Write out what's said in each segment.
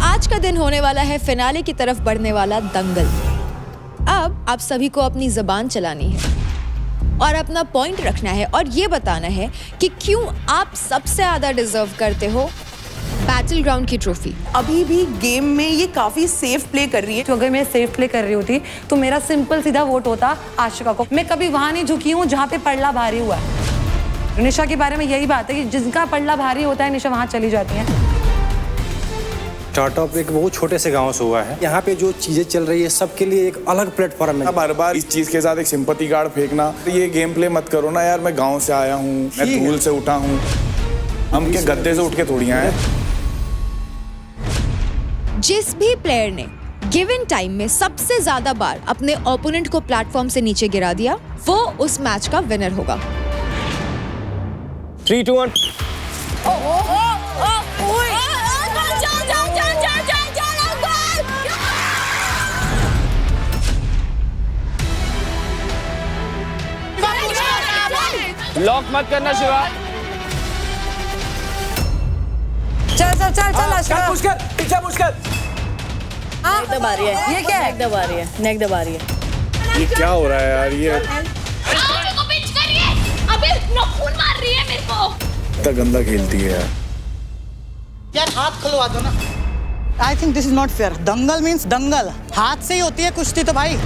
आज का दिन होने वाला है फिनाले की तरफ बढ़ने वाला दंगल। अब आप सभी को अपनी ज़बान चलानी है और अपना पॉइंट रखना है और ये बताना है कि क्यों आप सबसे ज़्यादा डिजर्व करते हो बैटल ग्राउंड की ट्रॉफी। अभी भी गेम में ये काफी सेफ प्ले कर रही है। तो अगर मैं सेफ प्ले कर रही होती तो मेरा सिंपल सीधा वोट होता आशिका को। मैं कभी वहां नहीं झुकी हूँ जहाँ पे पड़ला भारी हुआ है। निशा के बारे में यही बात है कि जिनका पड़ला भारी होता है निशा वहां चली जाती है। स्टार्टअप एक बहुत छोटे से गांव से हुआ है। यहाँ पे जो चीजें चल रही है सबके लिए एक अलग प्लेटफॉर्म है। बार बार इस चीज के साथ एक सिंपैथी कार्ड फेंकना, ये गेम प्ले मत करो ना यार। मैं गांव से आया हूँ, मैं धूल से उठा हूँ, हम के गद्दे से उठ के थोड़ी आए। जिस भी प्लेयर ने गिवन टाइम में सबसे ज्यादा बार अपने ओपोनेंट को प्लेटफॉर्म से नीचे गिरा दिया वो उस मैच का विनर होगा। 3, 2, 1। लॉक मत करना शिवा। चल आशिका पुश कर, पीछे पुश कर। नेक दबा रही है। ये क्या है? नेक दबा रही है, नेक दबा रही है। ये क्या हो रहा है यार? ये मेरे को पिच करिए। अबे खून मार रही है मेरे को। इतना गंदा खेलती है यार। यार हाथ खुलवा दो ना। I think this is not fair. Dangal means dangal, हाथ से ही होती है कुश्ती तो भाई।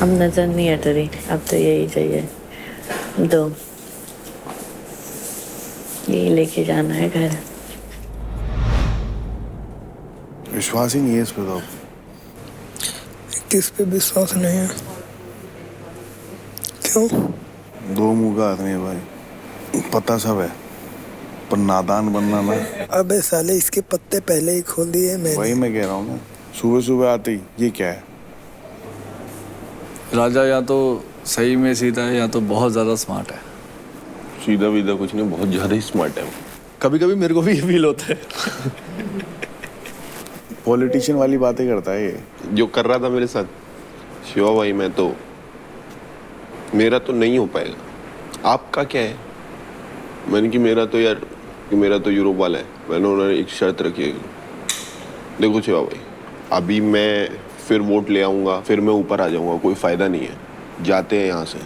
अब नजर नहीं हट रही, अब तो यही चाहिए। दो यही लेके जाना है घर। विश्वास ही नहीं है इस पे तो। किस पे विश्वास नहीं है? क्यों? दो मुंह का आदमी है भाई, पता सब है पर नादान बनना ना। अबे साले इसके पत्ते पहले ही खोल दिए मैंने। वही मैं कह रहा हूँ ना, सुबह सुबह आते ही ये क्या है। राजा या तो सही में सीधा है या तो बहुत ज्यादा स्मार्ट है। सीधा वीधा कुछ नहीं, बहुत ज्यादा ही स्मार्ट है। कभी कभी मेरे को भी फील होता है। पॉलिटिशियन वाली बातें करता है ये। जो कर रहा था मेरे साथ शिवा भाई, मैं तो मेरा तो नहीं हो पाएगा। आपका क्या है? मैंने कि मेरा तो यार कि मेरा तो यूरोप वाला है। मैंने उन्होंने एक शर्त रखी है, देखो शिवा भाई अभी मैं फिर वोट ले आऊँगा, फिर मैं ऊपर आ जाऊँगा, कोई फ़ायदा नहीं है, जाते हैं यहाँ से,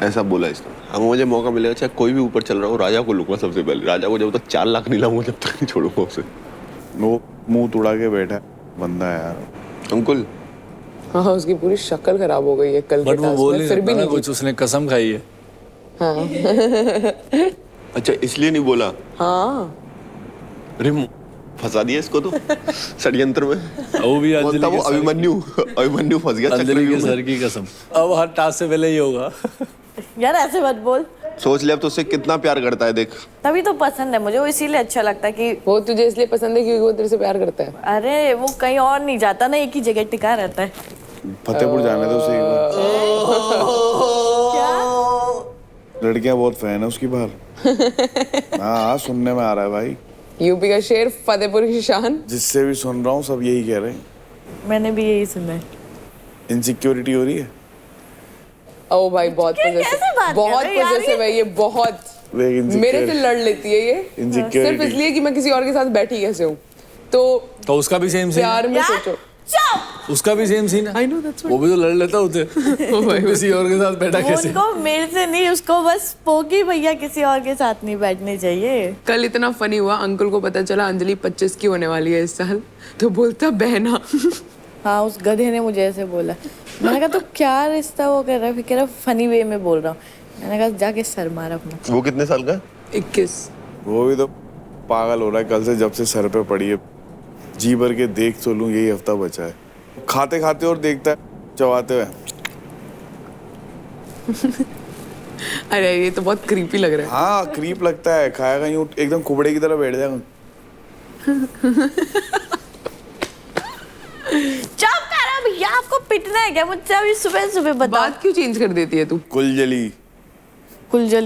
ऐसा बोला इसने। अब मुझे मौका मिलेगा चाहे कोई भी ऊपर चल रहा हो, राजा को लूँगा सबसे पहले। राजा को जब तक 4 लाख नहीं लाऊंगा जब तक नहीं छोड़ूंगा उसे। वो मुंह तुड़ा के बैठा बंदा है यार। अंकुल हाँ उसकी पूरी शक्ल खराब हो गई है कल के बट वो बोल नहीं फिर भी सकता ना नहीं कुछ, उसने कसम खाई है। हाँ अच्छा इसलिए नहीं बोला। हाँ अरे फंसा दिया इसको तो षड्यंत्र में। वो भी वो अभिमन्यु फंस गया अंजलि के सर की कसम। अब हर टास्क से पहले ही होगा। यार ऐसे मत बोल। सोच ले अब तो उससे कितना प्यार करता है, देख। तभी तो पसंद है मुझे वो, इसीलिए अच्छा लगता है कि वो तुझे इसलिए पसंद है क्योंकि वो तेरे से प्यार करता है। अरे वो कहीं और नहीं जाता ना, एक ही जगह टिका रहता है। फतेहपुर जाने दो उसे एक बार। लड़कियां बहुत फैन है उसकी बाहर। हाँ सुनने में आ रहा है भाई। यूपी का शेर, फतेहपुर की शान। जिससे भी सुन रहा हूँ सब यही कह रहे हैं। मैंने भी यही सुना है। इनसिक्योरिटी हो रही है। ओ भाई बहुत पॉजिटिव है ये, बहुत मेरे से लड़ लेती है ये सिर्फ इसलिए कि मैं किसी और के साथ बैठी कैसे हूँ। तो उसका भी सेम सीन है। प्यार में सोचो उसका भी सेम सीन है। I know, that's वो भी तो लड़ लेता होते। किसी और के साथ बैठा कैसे? उनको मेरे से नहीं, उसको बस पोगी भैया किसी और के साथ नहीं बैठने चाहिए। कल इतना फनी हुआ, अंकल को पता चला अंजलि 25 की होने वाली है इस साल, तो बोलता बहना। हाँ उस गधे ने मुझे ऐसे बोला। मैंने कहा तो क्या रिश्ता वो कर रहा है, फिर कह रहा फनी वे में बोल रहा हूँ। मैंने कहा जाके सर मार अपना। वो कितने साल का? 21। वो भी तो पागल हो रहा है कल से, जब से सर पे पड़ी है जी भर के देख तो लूँ, यही हफ्ता बचा है। खाते खाते और देखता है चबाते हुए। अरे ये तो बहुत क्रीपी लग रहा है। हाँ क्रीप लगता है, खाएगा यूँ एकदम कुबड़े की तरह बैठ जाएगा। चुप कर भैया, आपको पिटना है क्या मुझसे अभी सुबह सुबह? बता। बात क्यों चेंज कर देती है तू? कुलजली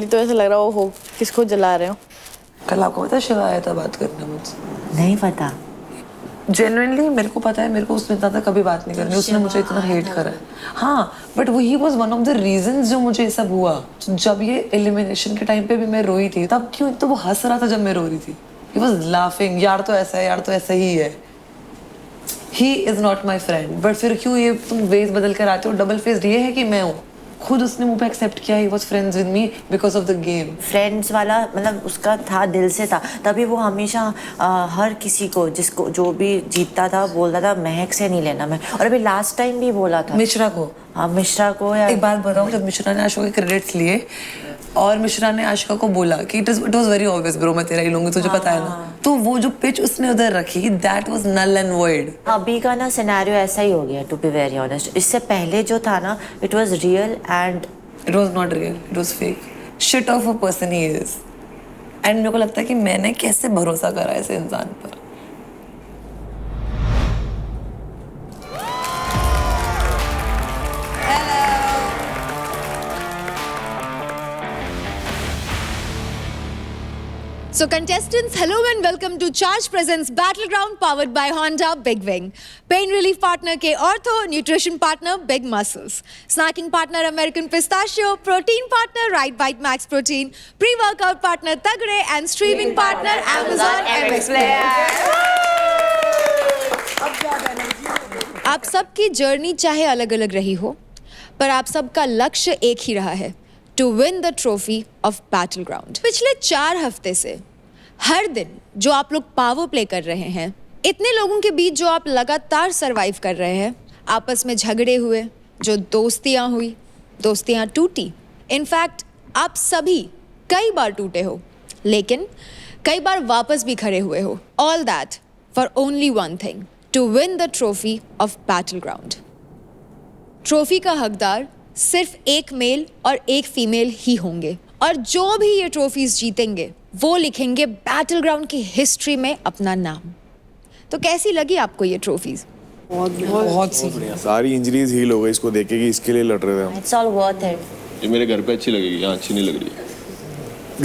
तो ऐसा लग रहा हो किसको जला रहे हो? कल आपको पता शिवा आया था बात करने मुझसे? नहीं पता। जेन्युइनली मेरे को पता है, मेरे को उसने इतना कभी बात नहीं करनी, उसने मुझे इतना हेट करा है। हाँ बट वही was one of the reasons जो मुझे ये सब हुआ। जब ये एलिमिनेशन के टाइम पे भी मैं रोई थी, तब क्यों तो वो हंस रहा था जब मैं रो रही थी। ही वाज लाफिंग, यार तो ऐसा है, यार तो ऐसा ही है। He is not my friend. But फिर क्यों ये तुम वेज बदल कर आते हो? डबल फेस्ड ये है कि मैं हूँ। खुद उसने मुझे एक्सेप्ट किया, he was friends with me because of the game. Friends वाला मतलब उसका था, दिल से था, तभी वो हमेशा हर किसी को जिसको जो भी जीतता था बोलता था महक से नहीं लेना मैं। और अभी लास्ट टाइम भी बोला था मिश्रा को। हाँ मिश्रा को। या एक बात बताऊं, जब मिश्रा ने आशिका के क्रेडिट्स लिए और मिश्रा ने आशिका को बोला कि it was very obvious bro, मैं तेरा ही लूंगी, तुझे पता है ना, तो वो जो पिच उसने उधर रखी, that was null and void. अभी का ना सिनेरियो ऐसा ही हो गया टू बी वेरी ऑनेस्ट। इससे पहले जो था ना, it was real and it was not real, it was fake. Shit of a person he is. And मेरे को लगता है कि मैंने कैसे भरोसा करा ऐसे इंसान पर। So contestants, hello and welcome to Charge Presents Battleground powered by Honda Big Wing. Pain relief partner K Ortho, nutrition partner Big Muscles, snacking partner American Pistachio, protein partner Right Bite Max Protein, pre-workout partner Tagre and streaming partner Amazon MX Player. आप सबकी journey चाहे अलग-अलग रही हो, पर आप सबका लक्ष्य एक ही रहा है, to win the trophy of Battleground. पिछले 4 हफ्ते से हर दिन जो आप लोग पावर प्ले कर रहे हैं, इतने लोगों के बीच जो आप लगातार सरवाइव कर रहे हैं, आपस में झगड़े हुए, जो दोस्तियां हुई, दोस्तियां टूटी। इनफैक्ट आप सभी कई बार टूटे हो, लेकिन कई बार वापस भी खड़े हुए हो। All that for only one thing, to win the trophy of Battleground. Trophy का हकदार सिर्फ एक मेल और एक फीमेल ही होंगे, और जो भी ये ट्रॉफीज जीतेंगे वो लिखेंगे बैटलग्राउंड की हिस्ट्री में अपना नाम। तो कैसी लगी आपको ये ट्रॉफीज? बहुत सारी इंजरीज हील हो गई इसको देख के कि इसके लिए लड़ रहे थे हम। It's all worth it. ये मेरे घर पे अच्छी लगेगी, यहाँ अच्छी नहीं लग रही।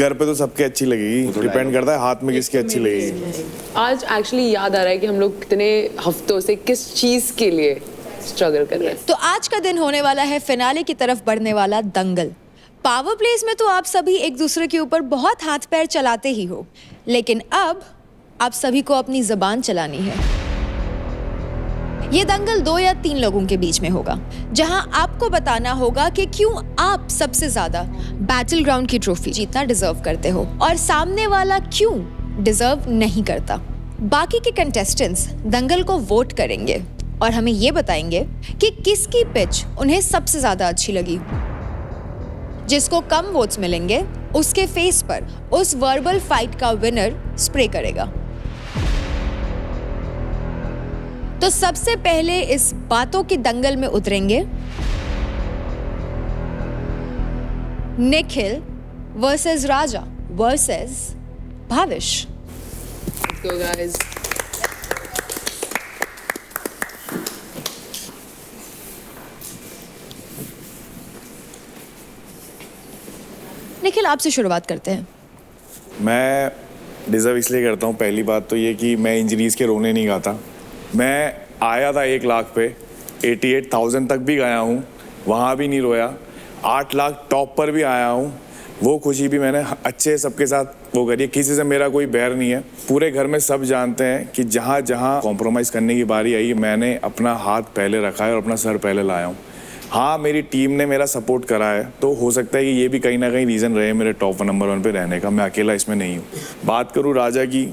घर पे तो सबके अच्छी लगेगी, डिपेंड करता है हाथ में किसकी अच्छी लगेगी। आज एक्चुअली याद आ रहा है कि हम लोग कितने हफ्तों से किस चीज के लिए स्ट्रगल कर रहे हैं। तो आज का दिन होने वाला है फिनाले की तरफ बढ़ने वाला दंगल। पावर प्लेस में तो आप सभी एक दूसरे के ऊपर बहुत हाथ पैर चलाते ही हो, लेकिन अब आप सभी को अपनी ज़बान चलानी है। ये दंगल 2 या 3 लोगों के बीच में होगा, जहां आपको बताना होगा कि क्यों आप सबसे ज्यादा बैटल ग्राउंड की ट्रॉफी जीतना डिजर्व करते हो और सामने वाला क्यों डिजर्व नहीं करता। बाकी के कंटेस्टेंट्स दंगल को वोट करेंगे और हमें ये बताएंगे कि किसकी पिच उन्हें सबसे ज्यादा अच्छी लगी। जिसको कम वोट्स मिलेंगे उसके फेस पर उस वर्बल फाइट का विनर स्प्रे करेगा। तो सबसे पहले इस बातों के दंगल में उतरेंगे Nikhil versus Raja versus Bhavish. Let's go guys. Nikhil, आपसे शुरुआत करते हैं। मैं डिजर्व इसलिए करता हूँ, पहली बात तो ये कि मैं इंजरीज के रोने नहीं गाता। मैं आया था 1 लाख पे, 88,000 तक भी गया हूँ, वहाँ भी नहीं रोया। 8 लाख टॉप पर भी आया हूँ, वो खुशी भी मैंने अच्छे सबके साथ वो करी। किसी से मेरा कोई बैर नहीं है। पूरे घर में सब जानते हैं कि जहाँ जहाँ कॉम्प्रोमाइज़ करने की बारी आई, मैंने अपना हाथ पहले रखा है और अपना सर पहले लाया हूँ। हाँ, मेरी टीम ने मेरा सपोर्ट करा है, तो हो सकता है कि ये भी कहीं ना कहीं रीज़न रहे मेरे टॉप नंबर 1 पे रहने का। मैं अकेला इसमें नहीं हूँ। बात करूँ राजा की,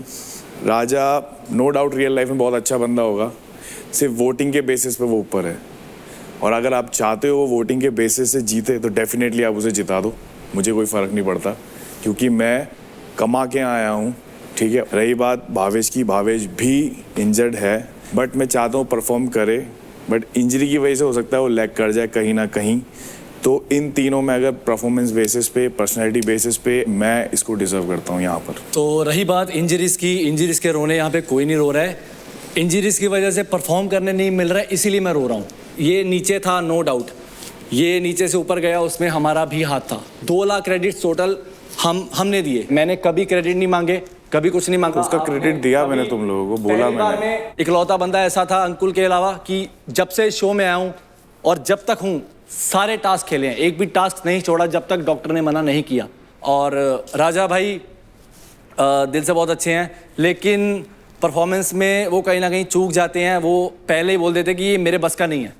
राजा नो डाउट रियल लाइफ में बहुत अच्छा बंदा होगा, सिर्फ वोटिंग के बेसिस पे वो ऊपर है। और अगर आप चाहते हो वो वोटिंग के बेसिस से जीते तो डेफिनेटली आप उसे जिता दो, मुझे कोई फ़र्क नहीं पड़ता, क्योंकि मैं कमा के आया हूँ, ठीक है। रही बात भावेश की, भावेश भी इंजर्ड है, बट मैं चाहता हूँ परफॉर्म करे, बट इंजरी की वजह से हो सकता है वो लैग कर जाए कहीं ना कहीं। तो इन तीनों में अगर परफॉर्मेंस बेसिस पे, पर्सनैलिटी बेसिस पे, मैं इसको डिजर्व करता हूँ यहाँ पर। तो रही बात इंजरीज की, इंजरीज के रोने यहाँ पे कोई नहीं रो रहा है। इंजरीज की वजह से परफॉर्म करने नहीं मिल रहा है, इसीलिए मैं रो रहा हूँ। ये नीचे था, नो डाउट, ये नीचे से ऊपर गया, उसमें हमारा भी हाथ था। 2 लाख क्रेडिट टोटल हमने दिए। मैंने कभी क्रेडिट नहीं मांगे, कभी कुछ नहीं मांगा। उसका क्रेडिट दिया मैंने तुम लोगों को, बोला मैंने। इकलौता बंदा ऐसा था अंकुल के अलावा कि जब से शो में आया हूँ और जब तक हूँ सारे टास्क खेले हैं, एक भी टास्क नहीं छोड़ा जब तक डॉक्टर ने मना नहीं किया। और राजा भाई दिल से बहुत अच्छे हैं, लेकिन परफॉर्मेंस में वो कहीं ना कहीं चूक जाते हैं। वो पहले ही बोल देते कि ये मेरे बस का नहीं है।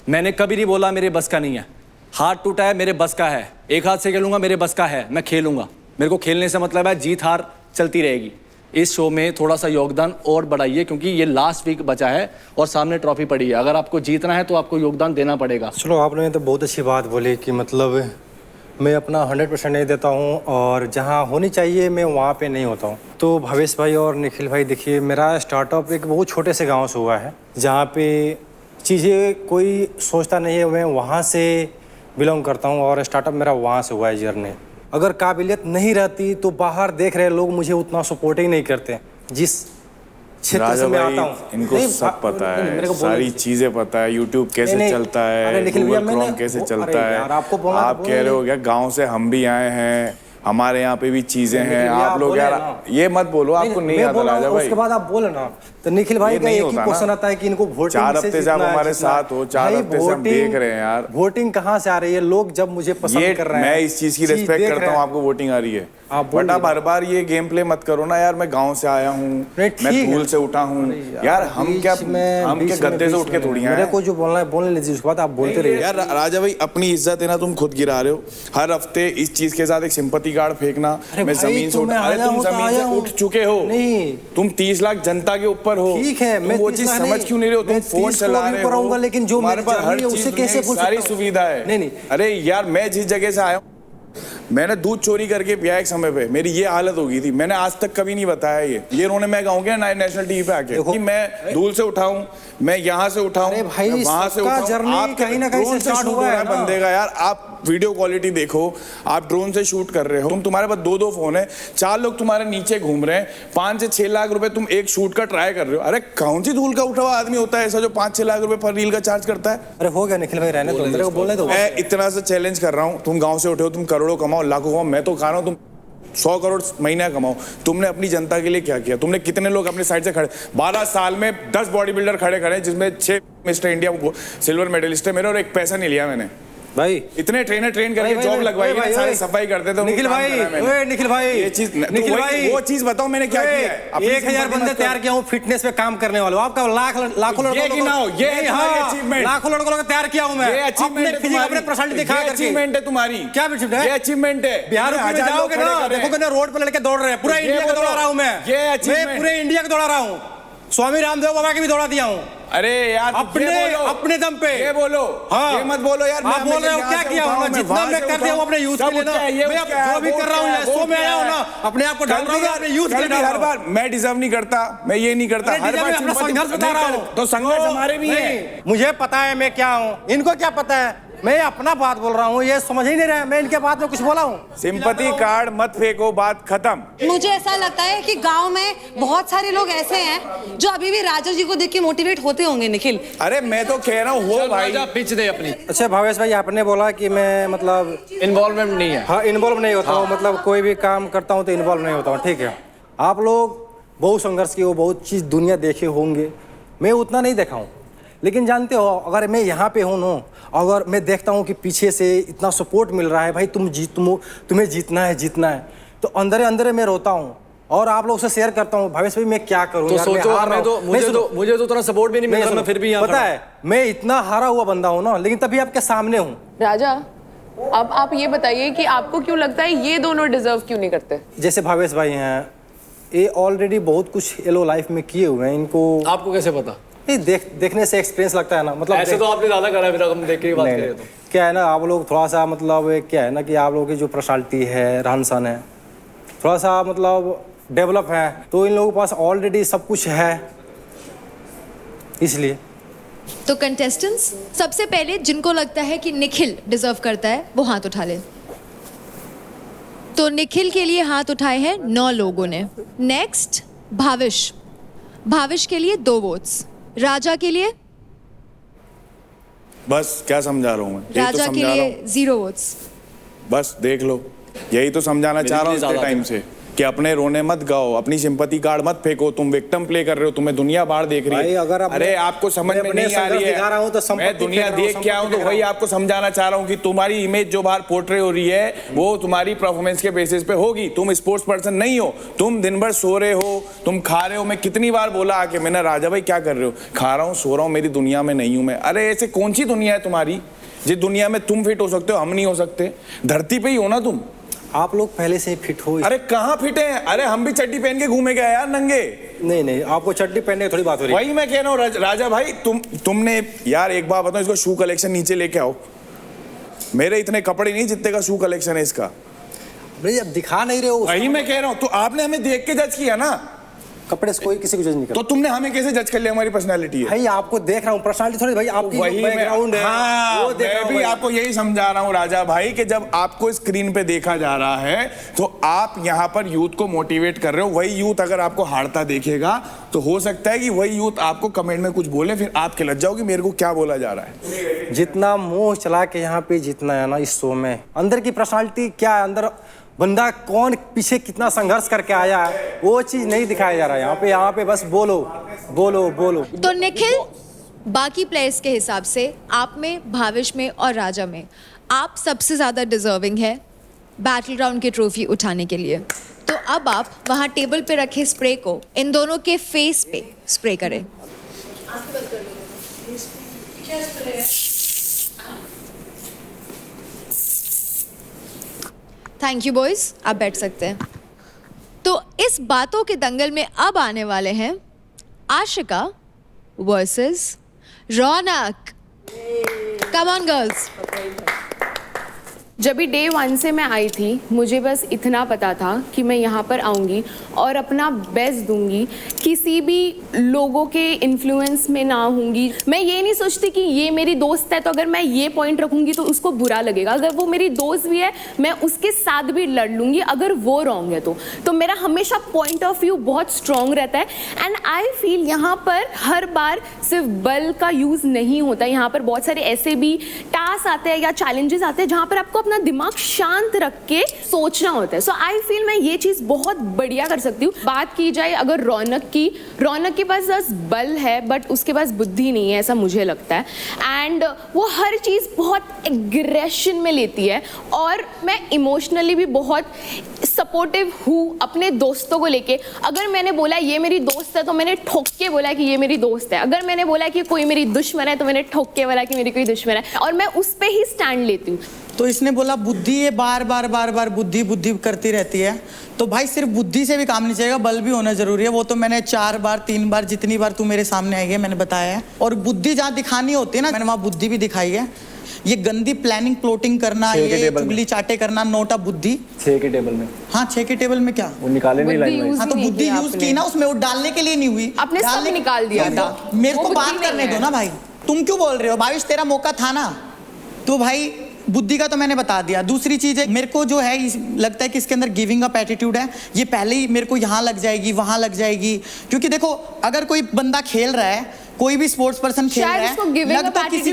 मैंने कभी नहीं बोला मेरे बस का नहीं है। हाथ टूटा है, मेरे बस का है। एक हाथ से खेलूंगा, मेरे बस का है, मैं खेलूंगा। मेरे को खेलने से मतलब है, जीत हार चलती रहेगी। इस शो में थोड़ा सा योगदान और बढ़ाइए, क्योंकि ये लास्ट वीक बचा है और सामने ट्रॉफी पड़ी है। अगर आपको जीतना है तो आपको योगदान देना पड़ेगा। चलो, आपने तो बहुत अच्छी बात बोली कि मतलब मैं अपना 100% नहीं देता हूँ और जहाँ होनी चाहिए मैं वहाँ पे नहीं होता हूँ। तो भावेश भाई और निखिल भाई, देखिए मेरा स्टार्टअप एक बहुत छोटे से गाँव से हुआ है, जहाँ पे चीज़ें कोई सोचता नहीं है। मैं वहाँ से बिलोंग करता हूँ और स्टार्टअप मेरा वहाँ से हुआ है जर्नी। अगर काबिलियत नहीं रहती तो बाहर देख रहे लोग मुझे उतना सपोर्ट ही नहीं करते। जिस क्षेत्र से मैं आता हूँ, इनको सब पता है, सारी चीजें पता है, यूट्यूब कैसे चलता है, गूगल क्रोम कैसे चलता है। आप कह रहे हो क्या गाँव से हम भी आए हैं, हमारे यहाँ पे भी चीजें हैं। आप लोग यार ये मत बोलो, आपको नहीं आता राजा भाई। उसके बाद आप बोले ना, तो निखिल भाई का एक ही क्वेश्चन आता है कि इनको वोटिंग 4 हफ्ते से आप हमारे साथ हो, 4 हफ्ते से हम देख रहे हैं यार। वोटिंग कहाँ से आ रही है? लोग जब मुझे पसंद कर रहे हैं, मैं इस चीज की रिस्पेक्ट करता हूँ, आपको वोटिंग आ रही है, बट आप हर बार ये गेम प्ले मत करो ना यार। मैं गाँव से आया हूँ, मैं धूल से उठा हूँ यार। हम क्या गद्दे से उठ के थोड़ी आए? मेरे को जो बोलना है बोलने लीजिए, उसके बाद आप बोलते रहिए यार। राजा भाई, अपनी इज्जत है ना, तुम खुद गिरा रहे हो हर हफ्ते इस चीज के साथ। एक सिंपैथी कार्ड फेंकना, मैं जमीन से उठ, अरे तुम जमीन से उठ चुके हो, तुम 30 लाख जनता के ऊपर हो। ठीक है, मैं वो चीज समझ क्यों नहीं रहे हो? तुम फोन चला रहे हो, लेकिन जो हमारे पास हर चीज कैसे सारी सुविधा है। नहीं, अरे यार, मैं जिस जगह से आया हूँ, मैंने दूध चोरी करके पिया एक समय पे, मेरी ये हालत हो गई थी। मैंने आज तक कभी नहीं बताया ये रोने मैं गाऊंगा नेशनल टीवी पे आके कि मैं धूल से उठाऊं, मैं यहाँ से उठाऊं, वहां से उठाऊं। आप कहीं ना कहीं से स्टार्ट हुआ है बंदे का यार। आप वीडियो क्वालिटी देखो, आप ड्रोन से शूट कर रहे हो, तुम्हारे पास 2 फोन है, 4 लोग तुम्हारे नीचे घूम रहे हैं, 5 से 6 लाख रुपए तुम एक शूट का ट्राई कर रहे हो। अरे कौन सी धूल का उठा हुआ आदमी होता है ऐसा जो 5-6 लाख रुपए पर रील का चार्ज करता है? अरे हो गया निखिल भाई, रहने दो, मेरे को बोलने दो। मैं इतना सा चैलेंज कर रहा हूँ, तुम गाँव से उठे हो, तुम करोड़ों कमाओ, लाखों कमाओ, मैं तो खा रहा हूँ तुम 100 करोड़ महीना कमाओ। तुमने अपनी जनता के लिए क्या किया? तुमने कितने लोग अपने साइड से खड़े? 12 साल में 10 बॉडी बिल्डर खड़े, जिसमें 6 मिस्टर इंडिया सिल्वर मेडलिस्ट है मेरे, और एक पैसा नहीं लिया मैंने भाई। इतने ट्रेनर ट्रेन करके जॉब लगवाई है, सारे सफाई करते थे। निखिल भाई, निखिल भाई, ये चीज, निखिल भाई, वो चीज बताओ मैंने क्या किया है। 1000 बंदे तैयार किया हूँ फिटनेस पे काम करने वाले। आपका लाखों लड़कों ये अचीवमेंट, लाखों लड़कों को तैयार किया हूँ मैं। ये अचीवमेंट अपने पर्सनालिटी दिखा करके। अचीवमेंट है तुम्हारी। क्या अचीवमेंट है? ये अचीवमेंट है। बिहार में जाओगे ना, देखोगे ना रोड पे लड़के दौड़ रहे हैं। पूरा इंडिया को दौड़ा रहा हूँ मैं। मैं पूरे इंडिया को दौड़ा रहा हूँ। स्वामी रामदेव बाबा की भी दौड़ा दिया हूँ। अरे यार, अपने दम पे ये बोलो। हाँ, ये मत बोलो यार। आप बोल रहे हो क्या किया हूँ? जितना मैं कर दिया हूँ अपने यूथ के लिए ना, मैं जो भी कर रहा हूँ, शो में आया हूँ ना, अपने आप को डाल रहा हूँ अपने यूथ के लिए। हर बार मैं डिजर्व नहीं करता, मैं ये नहीं करता, हर बार अपना संघर्ष बता रहा हूँ। तो संघर्ष हमारे भी है। मुझे पता है मैं क्या हूँ, इनको क्या पता है? मैं अपना बात बोल रहा हूँ, ये समझ ही नहीं रहे। मैं इनके बात में कुछ बोला हूँ? सिंपैथी कार्ड मत फेंको, बात खत्म। मुझे ऐसा लगता है कि गांव में बहुत सारे लोग ऐसे हैं जो अभी भी राजा जी को देख के मोटिवेट होते होंगे। निखिल, अरे मैं तो कह रहा हूँ, हो भाई, पिच दे अपनी। अच्छा भावेश भाई, आपने बोला कि मैं मतलब इन्वॉल्वमेंट नहीं है। हाँ, इन्वॉल्व नहीं होता हूँ, मतलब कोई भी काम करता हूँ तो इन्वॉल्व नहीं होता हूँ। ठीक है, आप लोग बहुत संघर्ष किए हो, बहुत चीज़ दुनिया देखे होंगे, मैं उतना नहीं देखा हूँ। लेकिन जानते हो, अगर मैं यहाँ पे हूँ ना, अगर मैं देखता हूँ कि पीछे से इतना सपोर्ट मिल रहा है, भाई तुम्हें जीतना है, तो अंदर अंदर मैं रोता हूँ और आप लोग से शेयर करता हूँ। भावेश भाई, मैं क्या करूँ? तो सोचो, मुझे तो उतना सपोर्ट भी नहीं मिला, मैं फिर भी यहाँ पता है मैं इतना हारा हुआ बंदा हूँ ना, लेकिन तभी आपके सामने हूँ। राजा, अब आप ये बताइए कि आपको क्यों लगता है ये दोनों डिजर्व क्यों नहीं करते? जैसे भावेश भाई हैं, ये ऑलरेडी बहुत कुछ येलो लाइफ में किए हुए हैं। इनको आपको कैसे पता? देखने से एक्सपीरियंस लगता है ना, मतलब ऐसे तो आपने ज्यादा करा है, हम देख के बात करें तो क्या है ना, आप लोग थोड़ा सा मतलब क्या है ना कि आप लोगों की जो पर्सनालिटी है, रहन सहन है, थोड़ा सा मतलब डेवलप है, तो इन लोगों के पास ऑलरेडी सब कुछ है, इसलिए। तो कंटेस्टेंट्स, सबसे पहले जिनको लगता है कि निखिल डिजर्व करता है वो हाथ उठा ले। तो निखिल के लिए हाथ उठाए हैं 9 लोगों ने। नेक्स्ट भाविश, भाविश के लिए 2 वोट्स, राजा के लिए, बस क्या समझा रहा हूँ मैं, यही तो राजा के समझा रहा लिए हूँ। 0 वोट्स। बस देख लो, यही तो समझाना चाह रहा हूँ इतने टाइम से कि अपने रोने मत गाओ, अपनी सिंपैथी कार्ड मत फेंको, तुम विक्टिम प्ले कर रहे हो, तुम्हें दुनिया बाहर देख रही है। अगर अरे आपको समझ में नहीं आ रही है, तो मैं दुनिया देख के आऊँ तो वही आपको समझाना चाह रहा हूँ कि तुम्हारी इमेज जो बाहर पोर्ट्रे हो रही है वो तुम्हारी परफॉर्मेंस के बेसिस पे होगी। तुम स्पोर्ट्स पर्सन नहीं हो, तुम दिन भर सो रहे हो, तुम खा रहे हो। मैं कितनी बार बोला आके मैंने, राजा भाई क्या कर रहे हो? खा रहा हूँ, सो रहा हूँ, मेरी दुनिया में नहीं हूँ मैं। अरे ऐसे कौन सी दुनिया है तुम्हारी जिस दुनिया में तुम फिट हो सकते हो, हम नहीं हो सकते? धरती पे ही हो ना तुम। आप लोग पहले से ही फिट हो। अरे कहाँ फिट हैं? अरे हम भी चड्डी पहन के घूमे गए यार नंगे। नहीं, आपको चड्डी पहनने की थोड़ी बात हो रही है। वही मैं कह रहा हूँ राजा भाई, तुमने यार एक बात बताओ, इसको शू कलेक्शन नीचे लेके आओ। मेरे इतने कपड़े नहीं जितने का शू कलेक्शन है इसका। भाई अब दिखा नहीं रहे हो। वही मैं कह रहा हूँ, तो आपने हमें देख के जज किया ना। कपड़े से कोई किसी को जज नहीं करता। तो तुमने हमें कैसे जज कर लिया? हमारी पर्सनालिटी है भाई, आपको देख रहा हूँ, पर्सनालिटी थोड़ी भाई आपकी वही बैकग्राउंड है। हाँ, वो देख मैं भी आपको यही समझा रहा हूँ राजा भाई कि जब आपको स्क्रीन पे देखा जा रहा है तो आप यहाँ पर यूथ को मोटिवेट कर रहे हो। वही यूथ अगर आपको हारता देखेगा तो हो सकता है कि वही यूथ आपको कमेंट में कुछ बोले, फिर आप खिलच जाओगे मेरे को क्या बोला जा रहा है। जितना मुंह चला के यहाँ पे जितना है ना इस शो में, अंदर की पर्सनालिटी क्या है, अंदर बंदा कौन पीछे कितना संघर्ष करके आया है, वो चीज नहीं दिखाया जा रहा है यहाँ पे बस बोलो बोलो बोलो। तो निखिल, बाकी प्लेयर्स के हिसाब से आप में, भाविश में और राजा में आप सबसे ज्यादा डिजर्विंग है बैटल ग्राउंड की ट्रॉफी उठाने के लिए। तो अब आप वहां टेबल पे रखे स्प्रे को इन दोनों के फेस पे स्प्रे करें। थैंक यू बॉयज, आप बैठ सकते हैं। तो इस बातों के दंगल में अब आने वाले हैं Ashika versus Raunak. Come on girls. जब भी डे 1 से मैं आई थी, मुझे बस इतना पता था कि मैं यहाँ पर आऊँगी और अपना बेस्ट दूंगी, किसी भी लोगों के इन्फ्लुएंस में ना होंगी। मैं ये नहीं सोचती कि ये मेरी दोस्त है तो अगर मैं ये पॉइंट रखूँगी तो उसको बुरा लगेगा। अगर वो मेरी दोस्त भी है, मैं उसके साथ भी लड़ लूँगी अगर वो रॉन्ग है तो मेरा हमेशा पॉइंट ऑफ व्यू बहुत स्ट्रॉन्ग रहता है। एंड आई फील यहाँ पर हर बार सिर्फ बल का यूज़ नहीं होता, यहाँ पर बहुत सारे ऐसे भी टास्क आते हैं या चैलेंजेस आते हैं जहाँ पर आपको अपना दिमाग शांत रख के सोचना होता है। सो आई फील मैं ये चीज़ बहुत बढ़िया कर सकती हूँ। बात की जाए अगर रौनक के पास बस बल है बट उसके पास बुद्धि नहीं है, ऐसा मुझे लगता है। एंड वो हर चीज़ बहुत एग्रेशन में लेती है और मैं इमोशनली भी बहुत सपोर्टिव हूँ अपने दोस्तों को लेके। अगर मैंने बोला ये मेरी दोस्त है तो मैंने ठोक के बोला कि ये मेरी दोस्त है। अगर मैंने बोला कि कोई मेरी दुश्मन है तो मैंने ठोक के बोला कि मेरी कोई दुश्मन है, और मैं उस पर ही स्टैंड लेती हूँ। तो इसने बोला बुद्धि, ये बार बार बुद्धि बुद्धि करती रहती है। तो भाई सिर्फ बुद्धि से भी काम नहीं चलेगा, बल भी होना जरूरी है। वो तो मैंने 4 बार 3 बार जितनी बार तू मेरे सामने आई है मैंने बताया है। और बुद्धि जहाँ दिखानी होती है ना, मैंने वहाँ बुद्धि भी दिखाई है। ये गंदी प्लानिंग प्लॉटिंग करना, ये चुगली चाटे करना, नोटा बुद्धि 6 के टेबल में। हाँ 6 के टेबल में क्या वो निकाले नहीं लाइन में। हाँ तो बुद्धि यूज की ना उसमें, वो डालने के लिए नहीं हुई, आपने सब निकाल दिया था। मेरे को बात करने दो ना भाई, तुम क्यों बोल रहे हो? भाविश तेरा मौका था ना। तो भाई बुद्धि का तो मैंने बता दिया। दूसरी चीज है, मेरे को जो है लगता है कि इसके अंदर गिविंग अप एटीट्यूड है। ये पहले ही मेरे को यहाँ लग जाएगी वहां लग जाएगी, क्योंकि देखो अगर कोई बंदा खेल रहा है, कोई भी स्पोर्ट्स पर्सन खेल रहा है, लग तो किसी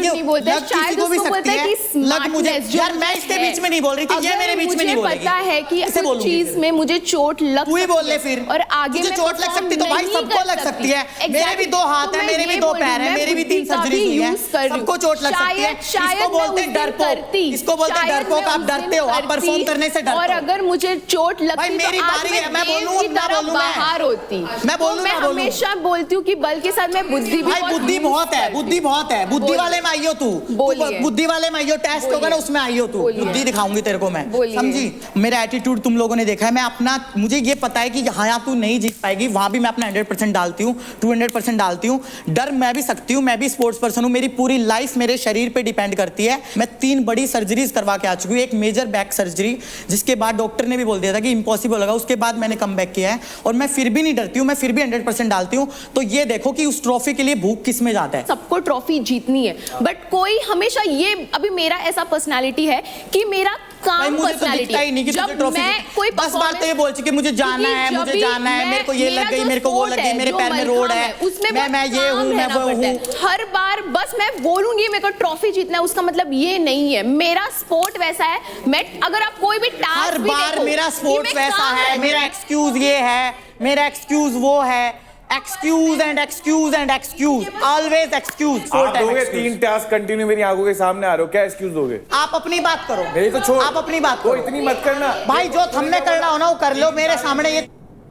को भी सकती है, लग मुझे यार, मैं इसके बीच में नहीं बोल रही थी, ये मेरे बीच में नहीं बोलेगी। पता है कि कुछ चीज में मुझे चोट लग, तू ही बोल ले फिर, और आगे मुझे चोट लग सकती तो भाई सबको लग सकती है। मेरे भी 2 हाथ है, मेरे भी 2 पैर है, मेरी भी 3 सर्जरी हुई है, सबको चोट लग सकती है। इसको बोलते हैं डरपोक, इसको बोलते हैं डरपोक। आप डरते हो, आप परफॉर्म करने से डरते हो। और अगर मुझे चोट लगती तो मेरी बारी है, मैं बोलूं ना बोलूं, बाहर होती। मैं बोलूं मैं हमेशा बोलती हूँ कि बल के साथ मैं बुद्धि भी भाई बुद्धि बहुत है, बुद्धि बहुत है, बुद्धि वाले में आई हो तू, बुद्धि वाले में आई हो, टेस्ट होगा ना उसमें आई हो तू, बुद्धि दिखाऊंगी तेरे को मैं, समझी? मेरा एटीट्यूड तुम लोगों ने देखा है, मैं अपना, मुझे ये पता है कि यहाँ तू नहीं जीत पाएगी, वहां भी मैं अपना 100% डालती हूँ, 200% डालती हूँ। डर मैं भी सकती हूँ, मैं भी स्पोर्ट्स पर्सन हूँ, मेरी पूरी लाइफ मेरे शरीर पे डिपेंड करती है। मैं 3 बड़ी सर्जरीज करवा के आ चुकी हूँ, एक मेजर बैक सर्जरी जिसके बाद डॉक्टर ने भी बोल दिया था कि इम्पॉसिबल होगा, उसके बाद मैंने कम बैक किया है और मैं फिर भी नहीं डरती हूँ, मैं फिर भी 100% डालती हूँ। तो ये देखो कि उस ट्रॉफी के लिए भूख किस में जाता है। सबको ट्रॉफी जीतनी है, बट कोई हमेशा ये, अभी मेरा ऐसा पर्सनालिटी है कि मेरा काम पर्सनालिटी, जब मैं कोई बस बात तो ये बोल कि मुझे जाना है, मुझे जाना है, मेरे को ये लग गई, मेरे को वो लग गई, मेरे पैर में रोड है, उसमें मैं ये हूँ, मैं वो हूँ। हर बार बस मैं बोलूंगी मेरे को ट्रॉफी जीतना है, उसका मतलब ये नहीं है। मेरा स्पोर्ट वैसा है, मैं अगर आप कोई भी टास्क, हर बार मेरा स्पोर्ट वैसा है, मेरा एक्सक्यूज ये है, मेरा एक्सक्यूज वो है, excuse and excuse and excuse, always excuse. आप दोगे 3 टास्क कंटिन्यू मेरी आंखों के सामने आ रहे हो, क्या एक्सक्यूज दोगे? आप अपनी बात करो, मेरी तो छोड़, आप अपनी बात करो, इतनी मत करना भाई, जो हमने करना हो ना वो कर लो मेरे सामने। ये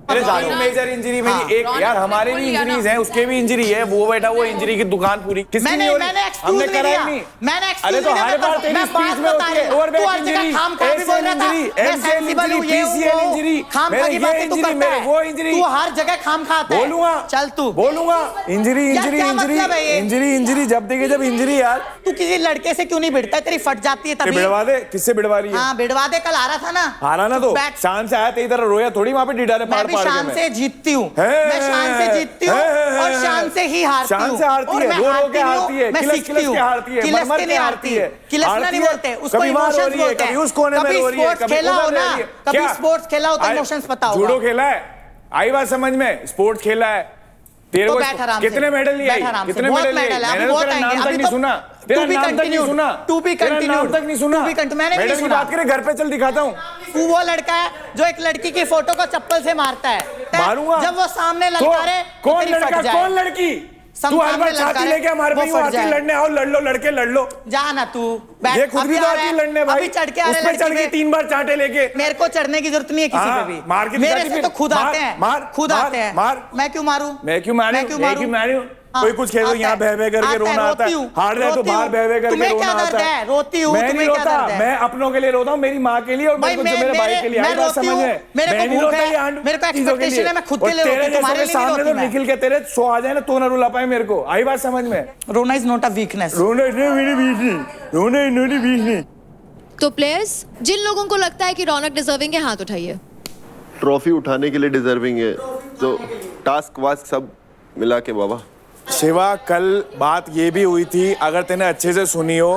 मेजर इंजरी मेरी एक, यार हमारे भी इंजरीज हैं, उसके भी इंजरी है, वो बेटा वो इंजरी की दुकान पूरी किसकी नहीं हो रही? हमने कराई नहीं। अरे तो हर बार तेरी स्पीच में होती है over back injury, ACL injury, MCL injury, PCL injury, मेरे ये इंजरी, मेरे वो इंजरी, तू हर जगह खाम खाता है। बोलूंगा, चल तू बोलूंगा, injury injury injury injury injury, जब देखे जब इंजरी। यार तू किसी लड़के से क्यों नहीं भिड़ता? तेरी फट जाती है तभी। भिड़वा दे, किससे भिड़वा रही है? हाँ भिड़वा दे, कल आ रहा था ना, आ रहा ना, तो शान से आया, तेरी तरह रोया थोड़ी वहां पे डिडारे पार पार शान से जीतती हूँ, मैं शान से जीतती हूँ और शान से ही हारती हूँ। शान से हारती है, रो रो के हारती है, किलस किलस के हारती है, मर मर के हारती है, किलसना नहीं बोलते उसको, इमोशंस बोलते हैं। कभी उस कोने में रो रही है, कभी खेला हो ना, कभी स्पोर्ट्स खेला हो तो इमोशंस पता होगा। जूडो खेला है, आई बात समझ में, स्पोर्ट्स खेला है, तेरे को कितने मेडल लिए, कितने मेडल लिए? मैंने तो तेरा नाम तक नहीं सुना, तेरा नाम तक नहीं सुना, तू भी कंटिन्यू, नाम तक नहीं सुना, मैंने भी नहीं सुना। बात करे घर पे चल दिखाता हूँ। तू वो लड़का है जो एक लड़की की फोटो को चप्पल से मारता है, मारूंगा जब वो सामने ललकारे। कौन लड़का, कौन लड़की? तू हर बार छाती लेके हमारे पे आती लड़ने, आओ लड़ लो, लड़के लड़ लो। जा ना तू, ये खुद भी तो आती लड़ने भाई, चढ़ के उस पे चढ़ के 3 बार चांटे लेके। मेरे को चढ़ने की जरूरत नहीं है किसी पे भी, मार के मेरे से तो खुद आते हैं, खुद आते हैं। मैं क्यों मारूं? मैं क्यों मारूं? कोई कुछ खेलो यहाँ बह बह करके रोना आता है, हार रहे तो बाहर बह बह करके रोना आता है। रोती हूँ, मैं नहीं रोता, मैं अपनों के लिए रोता हूँ, मेरी माँ के लिए और मेरे भाई के लिए। मैं रोती हूँ, मेरे को भूख है, मेरे को एक्सपेक्टेशन है, मैं खुद के लिए रोती हूँ, तुम्हारे लिए नहीं रोती मैं। निकल के तेरे सो आ जाए ना तो ना रुला पाए मेरे को, आई बात समझ में? रोना इज नॉट अ वीकनेस, रोना इज नॉट अ वीकनेस। तो प्लेयर्स, जिन लोगों को लगता है कि रौनक डिजर्विंग है, हाथ उठाइए। ट्रॉफी उठाने के लिए डिजर्विंग है, तो टास्क वास्क सब मिला के बाबा। शिवा, कल बात ये भी हुई थी, अगर तूने अच्छे से सुनी हो,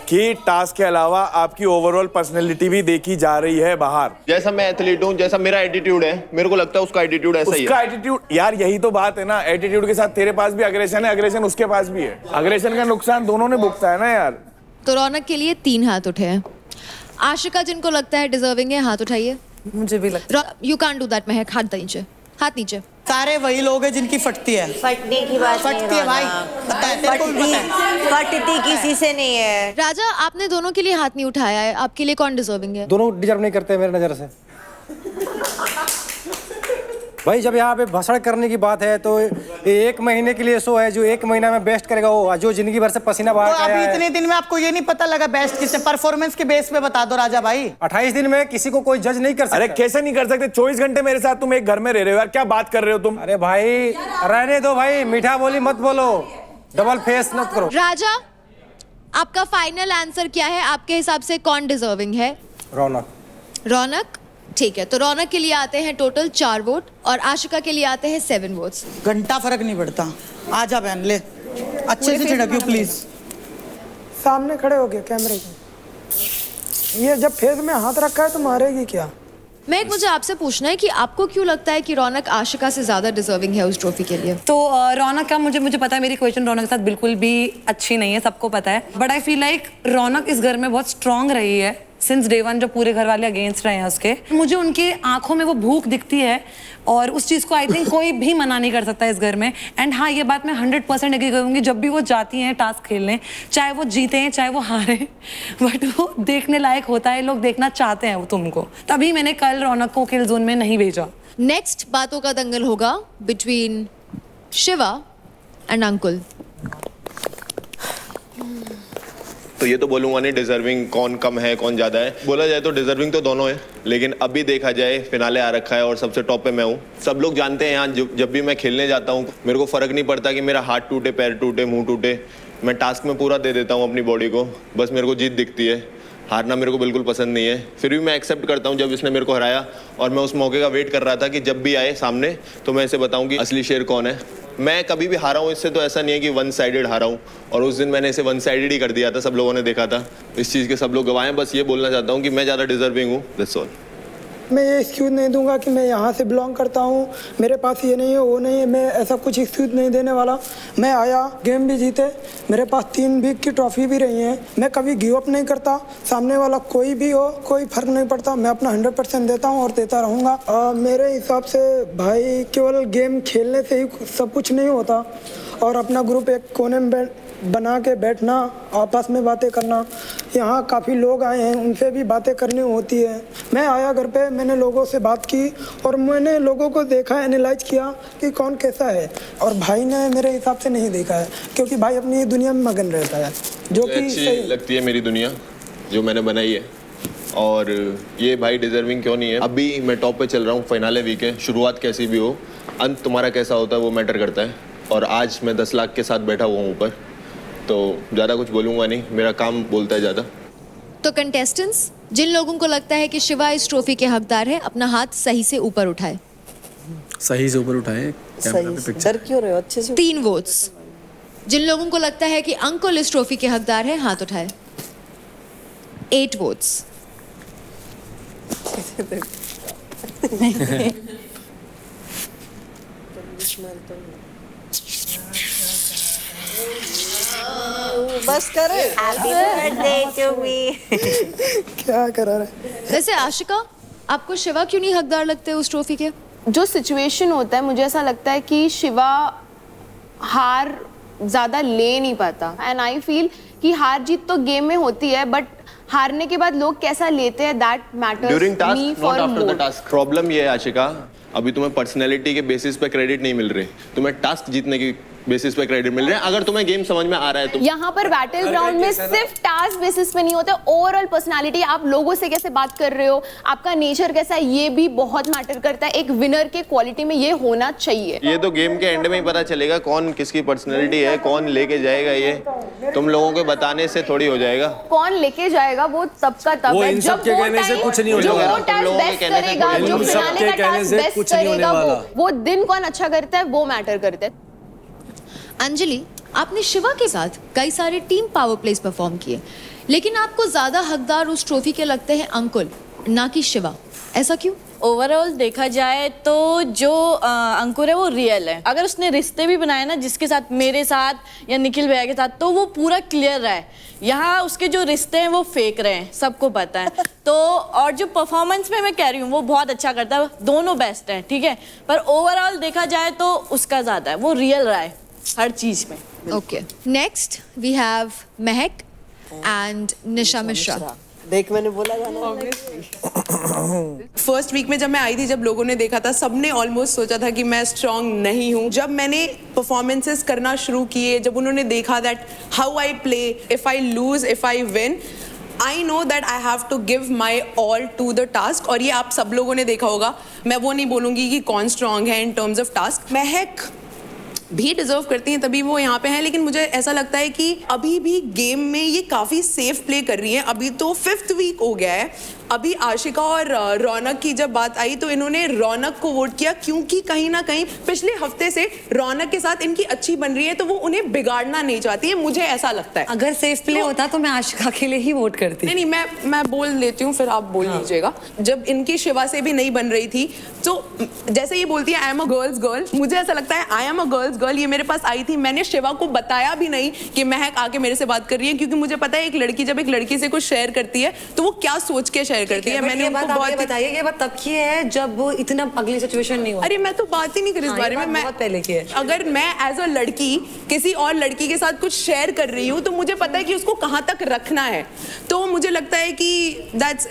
कि टास्क के अलावा आपकी ओवरऑल पर्सनैलिटी भी देखी जा रही है बाहर। जैसा मैं एथलीट हूँ, जैसा मेरा एटीट्यूड है, मेरे को लगता है उसका एटीट्यूड ऐसा ही है। उसका एटीट्यूड, यार यही तो बात है ना, एटीट्यूड के साथ तेरे पास भी अग्रेशन है, अग्रेशन उसके पास भी है, अग्रेशन का नुकसान दोनों ने भुगता है ना यार। तो रौनक के लिए 3 हाथ उठे हैं। आशिका, जिनको लगता है डिजर्विंग है, हाथ उठाइए। मुझे भी लगता यू कांट डू दैट महक, हाथ नीचे, हाथ नीचे। सारे वही लोग हैं जिनकी फटती है। फटने की बात फटती है भाई, पता है तेरे को भी पता है। फटती किसी से नहीं है। राजा, आपने दोनों के लिए हाथ नहीं उठाया है, आपके लिए कौन डिजर्विंग है? दोनों डिजर्व नहीं करते मेरे नज़र से भाई। जब यहाँ पे भाषण करने की बात है तो 1 महीने के लिए शो है, जो 1 महीना में बेस्ट करेगा वो, जो जिंदगी भर से पसीना बहा के आया है। इतने दिन में आपको ये नहीं पता लगा बेस्ट किससे? परफॉर्मेंस के बेस पे बता दो राजा भाई। 28 दिन में किसी को कोई जज नहीं कर सकता। अरे कैसे नहीं कर सकते? 24 घंटे मेरे साथ तुम एक घर में रह रहे हो यार, क्या बात कर रहे हो तुम? अरे भाई रहने दो भाई, मीठा बोली मत बोलो, डबल फेस मत करो। राजा, आपका फाइनल आंसर क्या है? आपके हिसाब से कौन डिजर्विंग है? रौनक। रौनक, ठीक है। तो रौनक के लिए आते हैं टोटल 4 वोट और आशिका के लिए आते हैं 7 वोट्स। घंटा फर्क नहीं पड़ता। आजा बहन, ले अच्छे से छिड़कियो प्लीज। सामने खड़े हो गए कैमरे के। ये जब फेस में हाथ रखा है तो मारेगी क्या? मैं मुझे आपसे पूछना है कि आपको क्यों लगता है कि रौनक आशिका से ज्यादा डिजर्विंग है उस ट्रॉफी के लिए? तो रौनक का मुझे पता है, मेरी क्वेश्चन रौनक के साथ बिल्कुल भी अच्छी नहीं है, सबको पता है। बट आई फील लाइक रौनक इस घर में बहुत स्ट्रांग रही है सिंस डे 1, जो पूरे घर वाले अगेंस्ट रहे हैं उसके। मुझे उनकी आंखों में वो भूख दिखती है और उस चीज़ को आई थिंक कोई भी मना नहीं कर सकता इस घर में। एंड हाँ, ये बात मैं 100% एग्री करूँगी, जब भी वो जाती हैं टास्क खेलने, चाहे वो जीते हैं चाहे वो हारे, बट वो देखने लायक होता है, लोग देखना चाहते हैं वो तुमको। तभी मैंने कल रौनक को किल जोन में नहीं भेजा। नेक्स्ट बातों का दंगल होगा बिटवीन शिवा एंड अंकुल। तो ये तो बोलूँगा नहीं डिजर्विंग कौन कम है कौन ज़्यादा है। बोला जाए तो डिजर्विंग तो दोनों है, लेकिन अभी देखा जाए फिनाले आ रखा है और सबसे टॉप पे मैं हूँ। सब लोग जानते हैं यहाँ जब भी मैं खेलने जाता हूँ मेरे को फ़र्क नहीं पड़ता कि मेरा हाथ टूटे, पैर टूटे, मुंह टूटे, मैं टास्क में पूरा दे देता हूँ अपनी बॉडी को। बस मेरे को जीत दिखती है, हारना मेरे को बिल्कुल पसंद नहीं है। फिर भी मैं एक्सेप्ट करता हूँ जब इसने मेरे को हराया, और मैं उस मौके का वेट कर रहा था कि जब भी आए सामने तो मैं इसे बताऊँ कि असली शेर कौन है। मैं कभी भी हारा हूँ इससे, तो ऐसा नहीं है कि वन साइडेड हारा हूँ, और उस दिन मैंने इसे वन साइडेड ही कर दिया था, सब लोगों ने देखा था। इस चीज़ के सब लोग गवाह हैं। बस ये बोलना चाहता हूँ कि मैं ज़्यादा डिजर्विंग हूँ, दैट्स ऑल। मैं ये एक्सक्यूज़ नहीं दूंगा कि मैं यहाँ से बिलोंग करता हूँ, मेरे पास ये नहीं है वो नहीं है, मैं ऐसा कुछ एक्सक्यूज़ नहीं देने वाला। मैं आया, गेम भी जीते, मेरे पास 3 वीक की ट्रॉफी भी रही है। मैं कभी गिव अप नहीं करता, सामने वाला कोई भी हो कोई फ़र्क नहीं पड़ता, मैं अपना 100% देता हूँ और देता रहूँगा। मेरे हिसाब से भाई केवल गेम खेलने से ही सब कुछ नहीं होता, और अपना ग्रुप एक कोने में बना के बैठना, आपस में बातें करना। यहाँ काफ़ी लोग आए हैं, उनसे भी बातें करनी होती है। मैं आया घर पे, मैंने लोगों से बात की और मैंने लोगों को देखा, एनालाइज किया कि कौन कैसा है, और भाई ने मेरे हिसाब से नहीं देखा है, क्योंकि भाई अपनी दुनिया में मगन रहता है, जो कि अच्छी लगती है मेरी दुनिया जो मैंने बनाई है। और ये भाई डिजर्विंग क्यों नहीं है। अभी मैं टॉप पे चल रहा हूँ, फाइनल वीक है, शुरुआत कैसी भी हो, अंत तुम्हारा कैसा होता है वो मैटर करता है। और आज मैं 10 लाख के साथ बैठा हुआ हूँ ऊपर, तो ज़्यादा कुछ बोलूँगा नहीं, मेरा काम बोलता है ज़्यादा। तो कंटेस्टेंट्स, जिन लोगों को लगता है कि शिवा इस ट्रॉफी के हकदार है, अपना हाथ सही से ऊपर उठाए। सही से ऊपर उठाए, कैमरा पे पिक्चर। डर क्यों रहे हो, अच्छे से। 3 वोट्स। जिन लोगों को लगता है कि अंकुल इस ट्रॉफी के हकदार है, हाथ उठाए। 8 वोट्स। बस करे। क्या करा रहे। वैसे आशिका, आपको शिवा क्यों नहीं हकदार लगते उस ट्रॉफी के? जो सिचुएशन होता है, मुझे ऐसा लगता है कि शिवा हार ज़्यादा ले नहीं पाता, एंड आई फील कि हार जीत तो गेम में होती है, बट हारने के बाद लोग कैसा लेते हैं, that matters during me task, for not after the more. Task. Problem ये है आशिका, अभी तुम्हें पर्सनैलिटी के बेसिस पे क्रेडिट नहीं मिल रही, तुम्हें टास्क जीतने की बेसिस पे क्रेडिट मिल रहे हैं। अगर तुम्हें गेम समझ में आ रहा है तो यहाँ पर बैटल ग्राउंड में सिर्फ टास्क बेसिस पे नहीं होता, ओवरऑल पर्सनालिटी, आप लोगों से कैसे बात कर रहे हो, आपका नेचर कैसा है, ये भी बहुत मैटर करता है। एक विनर के क्वालिटी में ये होना चाहिए। ये तो गेम के एंड में ही पता चलेगा कौन किसकी पर्सनैलिटी है, कौन लेके जाएगा। ये तुम लोगों के बताने से थोड़ी हो जाएगा। कौन लेके जाएगा वो सबका तब वो है, इन जब सब के कहने से कुछ नहीं हो जो जाएगा। वो टास्क बेस्ट करेगा, जो इन सब फिनाले के का कहने टास्क से बेस्ट कुछ नहीं होने करेगा, वाला। वो दिन कौन अच्छा करता है वो मैटर करता है। अंजलि, आपने शिवा के साथ कई सारे टीम पावर प्लेस परफॉर्म किए, लेकिन आपको ज्यादा हकदार उस ट्रॉफी के लगते हैं अंकुल, ना कि शिवा। ऐसा क्यों? ओवरऑल देखा जाए तो जो अंकुर है वो रियल है। अगर उसने रिश्ते भी बनाए ना जिसके साथ, मेरे साथ या निखिल भैया के साथ, तो वो पूरा क्लियर रहा है। यहाँ उसके जो रिश्ते हैं वो फेक रहे हैं, सबको पता है। तो और जो परफॉर्मेंस में मैं कह रही हूँ वो बहुत अच्छा करता है, दोनों बेस्ट हैं, ठीक है, पर ओवरऑल देखा जाए तो उसका ज़्यादा है, वो रियल रहा है हर चीज़ में। Okay, next we have Mahak and निशा मिश्रा। देख, मैंने बोला था ना। फर्स्ट वीक में जब मैं आई थी, जब लोगों ने देखा था, सबने ऑलमोस्ट सोचा था कि मैं स्ट्रांग नहीं हूँ। जब मैंने परफॉर्मेंसेस करना शुरू किए, जब उन्होंने देखा that how I play, if I lose, if I win, I know that I have to give my all to the task. और ये आप सब लोगों ने देखा होगा, मैं वो नहीं बोलूँगी कि कौन स्ट्रांग है इन टर्म्स ऑफ टास्क। महक भी डिजर्व करती हैं, तभी वो यहाँ पे हैं, लेकिन मुझे ऐसा लगता है कि अभी भी गेम में ये काफ़ी सेफ प्ले कर रही हैं। अभी तो 5th वीक हो गया है। अभी आशिका और रौनक की जब बात आई तो इन्होंने रौनक को वोट किया, क्योंकि कहीं ना कहीं पिछले हफ्ते से रौनक के साथ इनकी अच्छी बन रही है, तो वो उन्हें बिगाड़ना नहीं चाहती है, मुझे ऐसा लगता है। अगर सेफ प्ले होता तो मैं आशिका के लिए ही वोट करती। नहीं, मैं बोल लेती हूँ, फिर आप बोल लीजिएगा। जब इनकी शिवा से भी नहीं बन रही थी, तो जैसे ये बोलती है आई एम अ गर्ल्स गर्ल, मुझे ऐसा लगता है आई एम अ गर्ल्स गर्ल। ये मेरे पास आई थी, मैंने शिवा को बताया भी नहीं कि महक आके मेरे से बात कर रही है, क्योंकि मुझे पता है एक लड़की जब एक लड़की से कुछ शेयर करती है तो वो क्या सोच के शेयर करती है। मैंने उनको बहुत बताइए, ये बात तब की है जब वो इतना अगली सिचुएशन नहीं हुआ। अरे मैं तो बात ही नहीं करी इस बारे में, मैं बहुत पहले की है। अगर मैं एज अ लड़की किसी और लड़की के साथ कुछ शेयर कर रही हूँ तो मुझे पता है कि उसको कहाँ तक रखना है। तो मुझे लगता है कि that's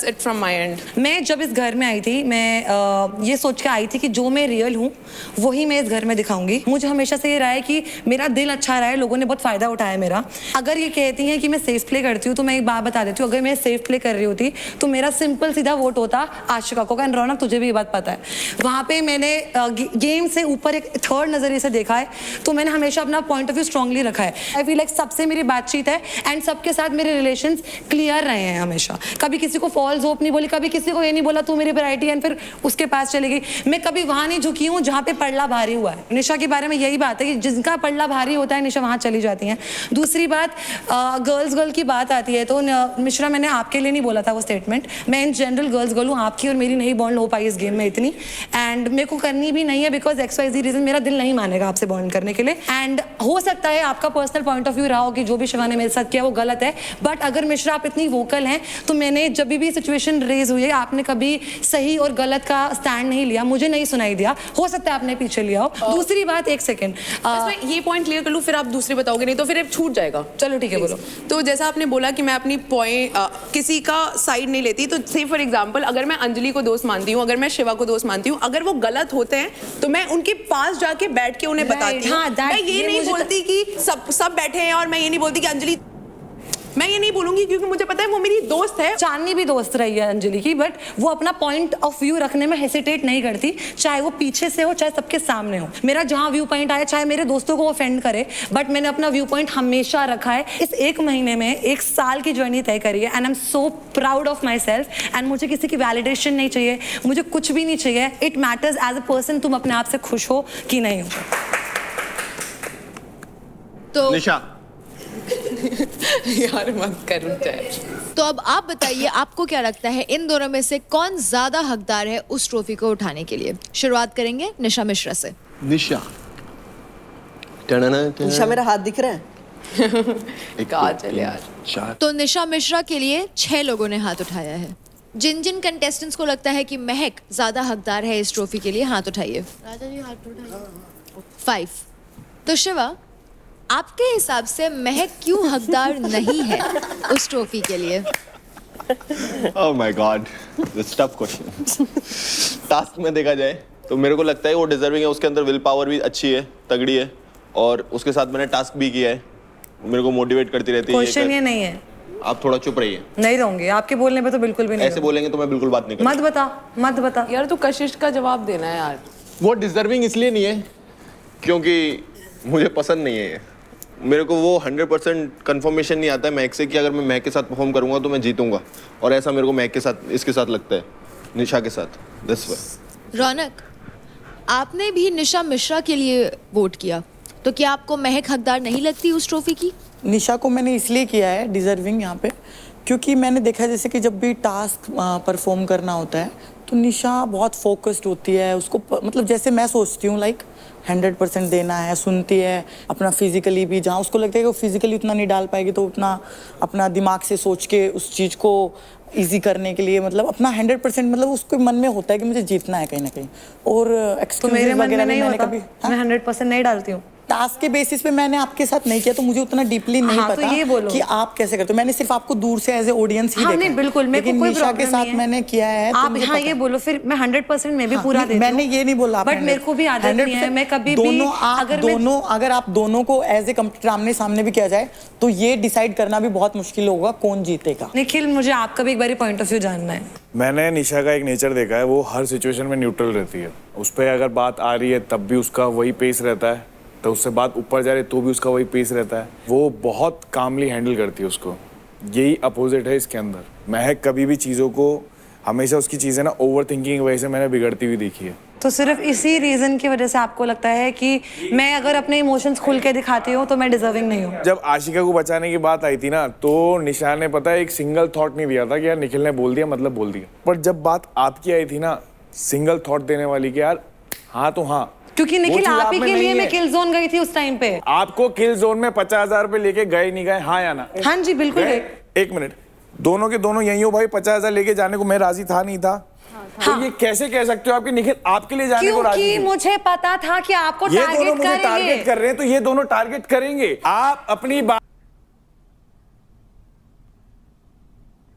it from my end। मैं जब इस घर में आई थी, मैं ये सोच के आई थी कि जो मैं रियल हूँ वही मैं इस घर में दिखाऊंगी। मुझे हमेशा से ये रहा है कि मेरा दिल अच्छा रहा है, लोगों ने बहुत फ़ायदा उठाया मेरा। अगर ये कहती हैं कि मैं सेफ प्ले करती हूँ तो मैं एक बात बता देती हूँ, अगर मैं सेफ प्ले कर रही होती तो मेरा सिंपल सीधा वोट होता आशिका को। एंड रौनक तुझे भी ये बात पता है, वहाँ पे मैंने गेम से ऊपर एक थर्ड नज़रिए से देखा है, तो मैंने हमेशा अपना पॉइंट ऑफ व्यू स्ट्रांगली रखा है। आई फील लाइक सबसे मेरी बातचीत है एंड सबके साथ मेरे रिलेशंस क्लियर रहे हैं हमेशा। कभी किसी को फॉल्स होप नहीं बोली, कभी किसी को ये नहीं बोला तू मेरी वैरायटी एंड फिर उसके पास चली गई। मैं कभी वहाँ नहीं झुकी हूँ जहाँ पे पल्ला भारी हुआ है। निशा के बारे में यही बात है कि जिनका पल्ला भारी होता है निशा वहाँ चली जाती हैं। दूसरी बात, गर्ल की बात आती है तो मिश्रा मैंने आपके लिए नहीं बोला था वो स्टेटमेंट, मैं इन जनरल गर्ल हूँ, आपकी और मेरी नहीं बॉन्ड हो पाई इस गेम में इतनी, एंड मेरे को करनी भी नहीं है बिकॉज XYZ रीजन मेरा दिल नहीं मानेगा आपसे बॉन्ड करने के लिए। एंड हो सकता है आपका पर्सनल पॉइंट ऑफ व्यू रहा हो कि जो भी शिवा ने मेरे साथ किया वो गलत है, बट अगर मिश्रा आप इतनी वोकल हैं तो मैंने जब भी सिचुएशन रेज हुई है आपने कभी सही और गलत का स्टैंड नहीं लिया, मुझे नहीं सुनाई दिया। हो सकता है आपने पीछे लिया हो। दूसरी बात, एक सेकेंड ये पॉइंट क्लियर कर लूँ फिर आप दूसरी बताओगे, नहीं तो फिर छूट जाएगा। चलो ठीक है, बोलो। तो जैसा आपने बोला कि मैं अपनी पॉइंट किसी का साइड नहीं लेती, तो से फॉर एग्जांपल अगर मैं अंजलि को दोस्त मानती हूँ, अगर मैं शिवा को दोस्त मानती हूँ, अगर वो गलत होते हैं तो मैं उनके पास जाके बैठ के उन्हें बताती हूँ। मैं ये नहीं बोलती कि सब बैठे हैं, और मैं ये नहीं बोलती कि अंजलि, मैं ये नहीं बोलूंगी क्योंकि मुझे पता है वो मेरी दोस्त है। चांदनी भी दोस्त रही है अंजलि की, बट वो अपना पॉइंट ऑफ व्यू रखने में हेसिटेट नहीं करती, चाहे वो पीछे से हो चाहे सबके सामने हो। मेरा जहां व्यू पॉइंट आया, चाहे मेरे दोस्तों को ऑफेंड करे, बट मैंने अपना व्यू पॉइंट हमेशा रखा है। इस एक महीने में 1 साल की जर्नी तय करी है and I am so proud of my self. And मुझे किसी की वैलिडेशन नहीं चाहिए, मुझे कुछ भी नहीं चाहिए। It matters as a person तुम अपने आप से खुश हो कि नहीं हो। तो निशा यार मत करूं चाहे। तो अब आप बताइए, आपको क्या लगता है इन दोनों में से कौन ज्यादा हकदार है उस ट्रॉफी को उठाने के लिए? शुरुआत करेंगे निशा मिश्रा से। निशा निशा मेरा हाथ दिख रहा है? काजल यार। तो निशा मिश्रा के लिए 6 लोगों ने हाथ उठाया है। जिन जिन कंटेस्टेंट्स को लगता है कि महक ज्यादा हकदार है इस ट्रॉफी के लिए, हाथ उठाइए। राजा जी हाथ उठाइए। 5। तो शिवा, आपके हिसाब से महक क्यों हकदार नहीं है उस ट्रॉफी के लिए? Oh my God, this tough question. Task में देखा जाए तो मेरे को लगता है वो डिजर्विंग है, उसके अंदर विल पावर भी अच्छी है, तगड़ी है, और उसके साथ मैंने टास्क भी किया है, मेरे को मोटिवेट करती रहती है। क्वेश्चन ये नहीं है। आप थोड़ा चुप रहिए। नहीं रहूंगी, आपके बोलने पे तो बिल्कुल भी नहीं। ऐसे बोलेंगे तो मैं बिल्कुल बात नहीं करूंगा। मत बता यार, तू कशिश का जवाब देना है यार। वो डिजर्विंग इसलिए नहीं है क्योंकि मुझे पसंद नहीं है। मेरे को वो 100% कंफर्मेशन नहीं आता है महक से कि अगर मैं महक के साथ परफॉर्म करूंगा तो मैं जीतूंगा, और ऐसा मेरे को महक के साथ, इसके साथ लगता है, निशा के साथ। This way. रौनक, आपने भी निशा मिश्रा के लिए वोट किया, तो क्या आपको महक हकदार नहीं लगती उस ट्रॉफी की? निशा को मैंने इसलिए किया है डिजर्विंग यहाँ पे, क्योंकि मैंने देखा जैसे कि जब भी टास्क परफॉर्म करना होता है तो निशा बहुत फोकस्ड होती है। उसको मतलब जैसे मैं सोचती हूँ लाइक 100% देना है, सुनती है, अपना फिजिकली भी, जहाँ उसको लगता है कि वो फिजिकली उतना नहीं डाल पाएगी तो उतना अपना दिमाग से सोच के उस चीज़ को इजी करने के लिए, मतलब अपना 100%, मतलब उसके मन में होता है कि मुझे जीतना है कहीं ना कहीं। और एक्सक्यूजेस वगैरह नहीं होता, मैं 100% नहीं डालती हूँ। टास्क के बेसिस पे मैंने आपके साथ नहीं किया तो मुझे उतना डीपली नहीं पता तो ये बोलो कि आप कैसे करते हो। मैंने सिर्फ आपको दूर से एज ए ऑडियंस ही देखा। नहीं, बिल्कुल, मेरे को कोई निशा के साथ मैंने किया है तो आप हाँ ये बोलो, फिर मैं 100% मैं भी पूरा देती हूं। मैंने ये नहीं बोला, बट मेरे को भी आदत नहीं है, मैं कभी भी अगर आप दोनों को एज ए कंप्यूटर आमने सामने भी किया जाए तो ये डिसाइड करना भी बहुत मुश्किल होगा कौन जीतेगा। निखिल, मुझे आपका भी एक बार पॉइंट ऑफ व्यू जानना है। मैंने निशा का एक नेचर देखा है, वो हर सिचुएशन में न्यूट्रल रहती है। उस पर अगर बात आ रही है तब भी उसका वही पेस रहता है, तो उससे बात ऊपर जा रही तो भी उसका वही पेस रहता है। वो बहुत कामली हैंडल करती है उसको। यही अपोजिट है इसके अंदर। महक कभी भी चीज़ों को, हमेशा उसकी चीज़ें ना ओवर थिंकिंग की वजह से मैंने बिगड़ती हुई देखी है। तो सिर्फ इसी रीजन की वजह से आपको लगता है कि मैं अगर अपने इमोशंस खुल के दिखाती हूँ तो मैं डिजर्विंग नहीं हूँ? जब आशिका को बचाने की बात आई थी ना, तो निशा ने पता है एक सिंगल थॉट नहीं दिया था कि यार निखिल ने बोल दिया मतलब बोल दिया। पर जब बात आपकी आई थी ना, सिंगल थॉट देने वाली कि यार हाँ तो हाँ, क्योंकि निखिल आप ही के लिए मैं किल जोन गई थी उस टाइम पे। आपको किल जोन में 50,000 रुपए लेके गए नहीं गए, हाँ या ना? हाँ जी बिल्कुल। एक मिनट, दोनों के दोनों यही हो भाई। 50,000 लेके जाने को मैं राजी था नहीं था, तो ये कैसे कह सकते हो आपके निखिल आपके लिए जाने को राजी क्योंकि थी? मुझे पता था कि आपको ये दोनों टारगेट मुझे टारगेट कर रहे हैं, तो ये दोनों टारगेट करेंगे। आप अपनी बात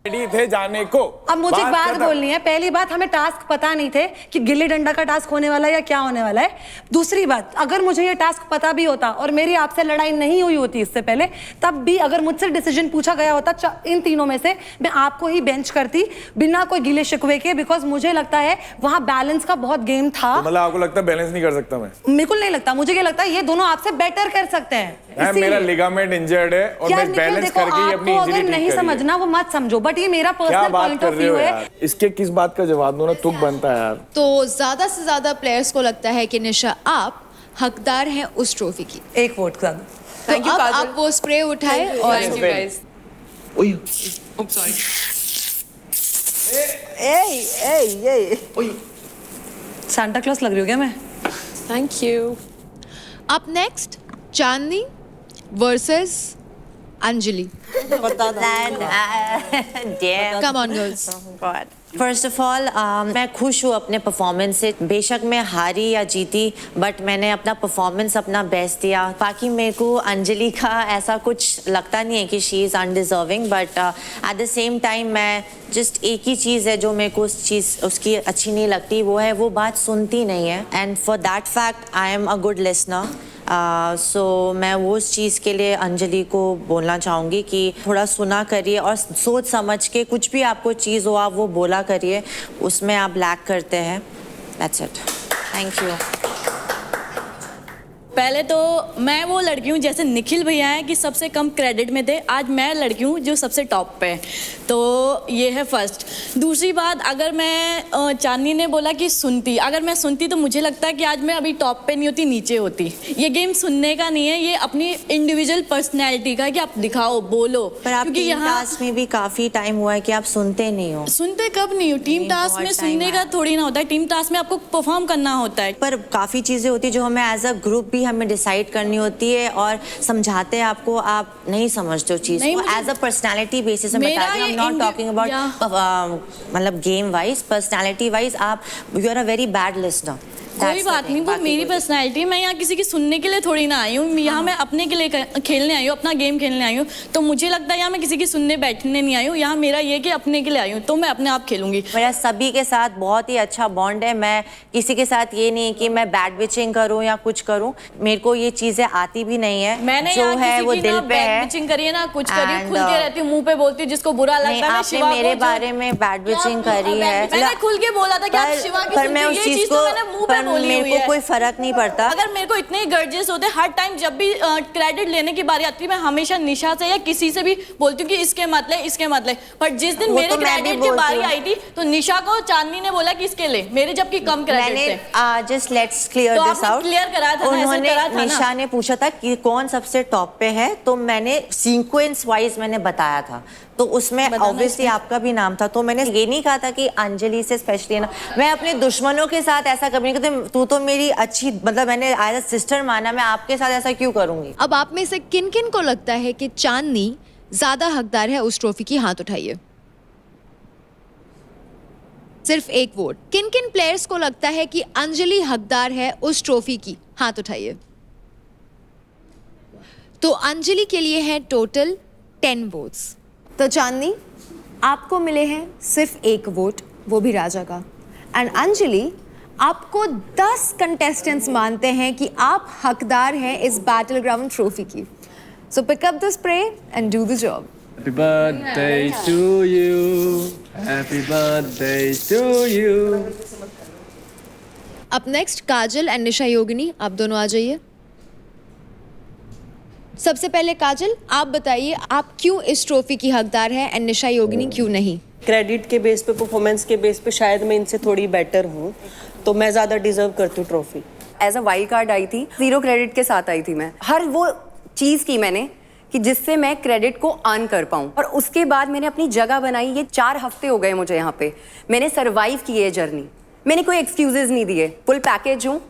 रेडी थे जाने को। अब मुझे एक बात खत्म। बोलनी है। पहली बात, हमें टास्क पता नहीं थे कि गिल्ली डंडा का टास्क होने वाला है या क्या होने वाला है। दूसरी बात, अगर मुझे ये टास्क पता भी होता और मेरी आपसे लड़ाई नहीं हुई होती इससे पहले, तब भी अगर मुझसे डिसीजन पूछा गया होता इन तीनों में से, मैं आपको ही बेंच करती बिना कोई गिले शिकवे के, बिकॉज मुझे लगता है वहां बैलेंस का बहुत गेम था। तो मतलब आपको लगता है बैलेंस नहीं कर सकता मैं? बिल्कुल नहीं लगता। मुझे क्या लगता है ये दोनों आपसे बेटर कर सकते हैं। मेरा लिगामेंट इंजर्ड है और मैं बैलेंस करके ही अपनी इंजरी ठीक नहीं समझना वो मत समझो, बट ये मेरा पर्सनल पॉइंट ऑफ व्यू है। इसके किस बात का जवाब दो ना, तुक बनता है यार। तो ज्यादा से ज्यादा प्लेयर्स को लगता है कि निशा आप हकदार हैं उस ट्रॉफी की। एक वोट ज्यादा। तो अब आप वो स्प्रे उठाए और सांता क्लॉस लग रही हूँ क्या मैं? Thank you. Up next Chandni versus Anjali. Come on, girls. First of all मैं खुश हूँ अपने परफॉर्मेंस से। बेशक मैं हारी या जीती, बट मैंने अपना परफॉर्मेंस अपना बेस्ट दिया। बाकी मेरे को अंजलि का ऐसा कुछ लगता नहीं है कि she is undeserving, but at the same time मैं जस्ट एक ही चीज़ है जो मेरे को उस चीज़ उसकी अच्छी नहीं लगती, वो है वो बात सुनती नहीं है। And for that fact I am a good listener. So मैं वो उस चीज़ के लिए अंजलि को बोलना चाहूँगी कि थोड़ा सुना करिए और सोच समझ के कुछ भी आपको चीज़ हो आप वो बोला करिए, उसमें आप लैक करते हैं। That's it. Thank you. पहले तो मैं वो लड़की हूँ जैसे निखिल भैया हैं कि सबसे कम क्रेडिट में थे, आज मैं लड़की हूँ जो सबसे टॉप पे है, तो ये है फर्स्ट। दूसरी बात, अगर मैं चांदनी ने बोला कि सुनती, अगर मैं सुनती तो मुझे लगता है कि आज मैं अभी टॉप पे नहीं होती, नीचे होती। ये गेम सुनने का नहीं है, ये अपनी इंडिविजुअल पर्सनैलिटी का है कि आप दिखाओ, बोलो। पर आप टीम टास्क में भी काफ़ी टाइम हुआ है कि आप सुनते नहीं हो। सुनते कब नहीं हो? टीम टास्क में सुनने का थोड़ी ना होता है, टीम टास्क में आपको परफॉर्म करना होता है। पर काफ़ी चीज़ें होती है जो हमें एज अ ग्रुप भी हमें डिसाइड करनी होती है और समझाते हैं आपको, आप नहीं समझते हो चीज़ को। एज अ पर्सनालिटी बेसिस में बता रही हूँ, I am not talking about मतलब गेम वाइज, पर्सनालिटी वाइज आप you are a very bad listener. कोई बात नहीं, वो मेरी पर्सनैलिटी है। मैं यहाँ किसी की सुनने के लिए थोड़ी ना आई हूँ, यहाँ मैं अपने के लिए खेलने आई हूँ, अपना गेम खेलने आई हूँ। तो मुझे लगता है यहाँ मैं किसी की सुनने बैठने नहीं आई हूँ, यहाँ मेरा ये कि अपने के लिए आई हूँ, तो मैं अपने आप खेलूंगी। मेरा सभी के साथ बहुत ही अच्छा बॉन्ड है। मैं किसी के साथ ये नहीं कि मैं बैड बिचिंग करूँ या कुछ करूँ, मेरे को ये चीज़ें आती भी नहीं है। मैंने जो है वो दिल पे है। बिचिंग करी है ना, कुछ करी, खुल के रहती हूँ, मुंह पे बोलती हूँ, जिसको बुरा लगता है। आपने मेरे बारे में बैड बिचिंग करी है, मैंने खुल के बोला था कि आप शिवा की सुनती हैं, ये चीज़ तो मैंने मुंह पे बोली हुई है। कोई फर्क नहीं पड़ता। अगर मेरे को इतने गर्जेस होते, हर टाइम जब भी क्रेडिट लेने की बारी आती है, मैं हमेशा निशा से या किसी से भी बोलती हूँ कि इसके मत ले, इसके मत ले। पर जिस दिन मेरे क्रेडिट की बारी आई थी तो निशा को चांदनी ने बोला कि इसके ले, मेरे जबकि कम क्रेडिट थे। Just let's clear this out. Clear करा था, उन्होंने निशा ने पूछा था कि कौन सबसे टॉप पे है, तो मैंने सीक्वेंस वाइज मैंने बताया था, तो उसमें ऑब्वियसली आपका भी नाम था। तो मैंने ये नहीं कहा था कि अंजलि से स्पेशली ना, मैं अपने दुश्मनों के साथ ऐसा कभी नहीं करती। तू तो मेरी अच्छी, मतलब मैंने एज अ सिस्टर माना, मैं आपके साथ ऐसा क्यों करूंगी। अब आप में से किन किन को लगता है कि चांदनी ज्यादा हकदार है उस ट्रॉफी की? हाथ उठाइए। सिर्फ एक वोट। किन किन प्लेयर्स को लगता है कि अंजलि हकदार है उस ट्रॉफी की? हाथ उठाइए। तो अंजलि के लिए है टोटल 10 वोट्स। तो चांदनी, आपको मिले हैं सिर्फ एक वोट, वो भी राजा का। एंड अंजलि, आपको 10 कंटेस्टेंट्स मानते हैं कि आप हकदार हैं इस बैटल ग्राउंड ट्रॉफी की। So pick up the spray and do the job. Happy birthday to you. Happy birthday to you. अब नेक्स्ट काजल एंड निशा योगिनी, आप दोनों आ जाइए। सबसे पहले काजल, आप बताइए आप क्यों इस ट्रॉफी की हकदार है एंड निशा योगिनी क्यों नहीं? क्रेडिट के बेस पे, परफॉर्मेंस के बेस पे शायद मैं इनसे थोड़ी बेटर हूँ, तो मैं ज़्यादा डिजर्व करती हूँ trophy. As a wild card I थी, 0 क्रेडिट के साथ आई थी। मैं हर वो चीज़ की मैंने कि जिससे मैं क्रेडिट को अर्न कर पाऊँ, और उसके बाद मैंने अपनी जगह बनाई। ये 4 हफ्ते हो गए मुझे यहाँ पे, मैंने सर्वाइव की ये जर्नी। मैंने कोई एक्सक्यूजेज नहीं दिए, फुल पैकेज हूँ,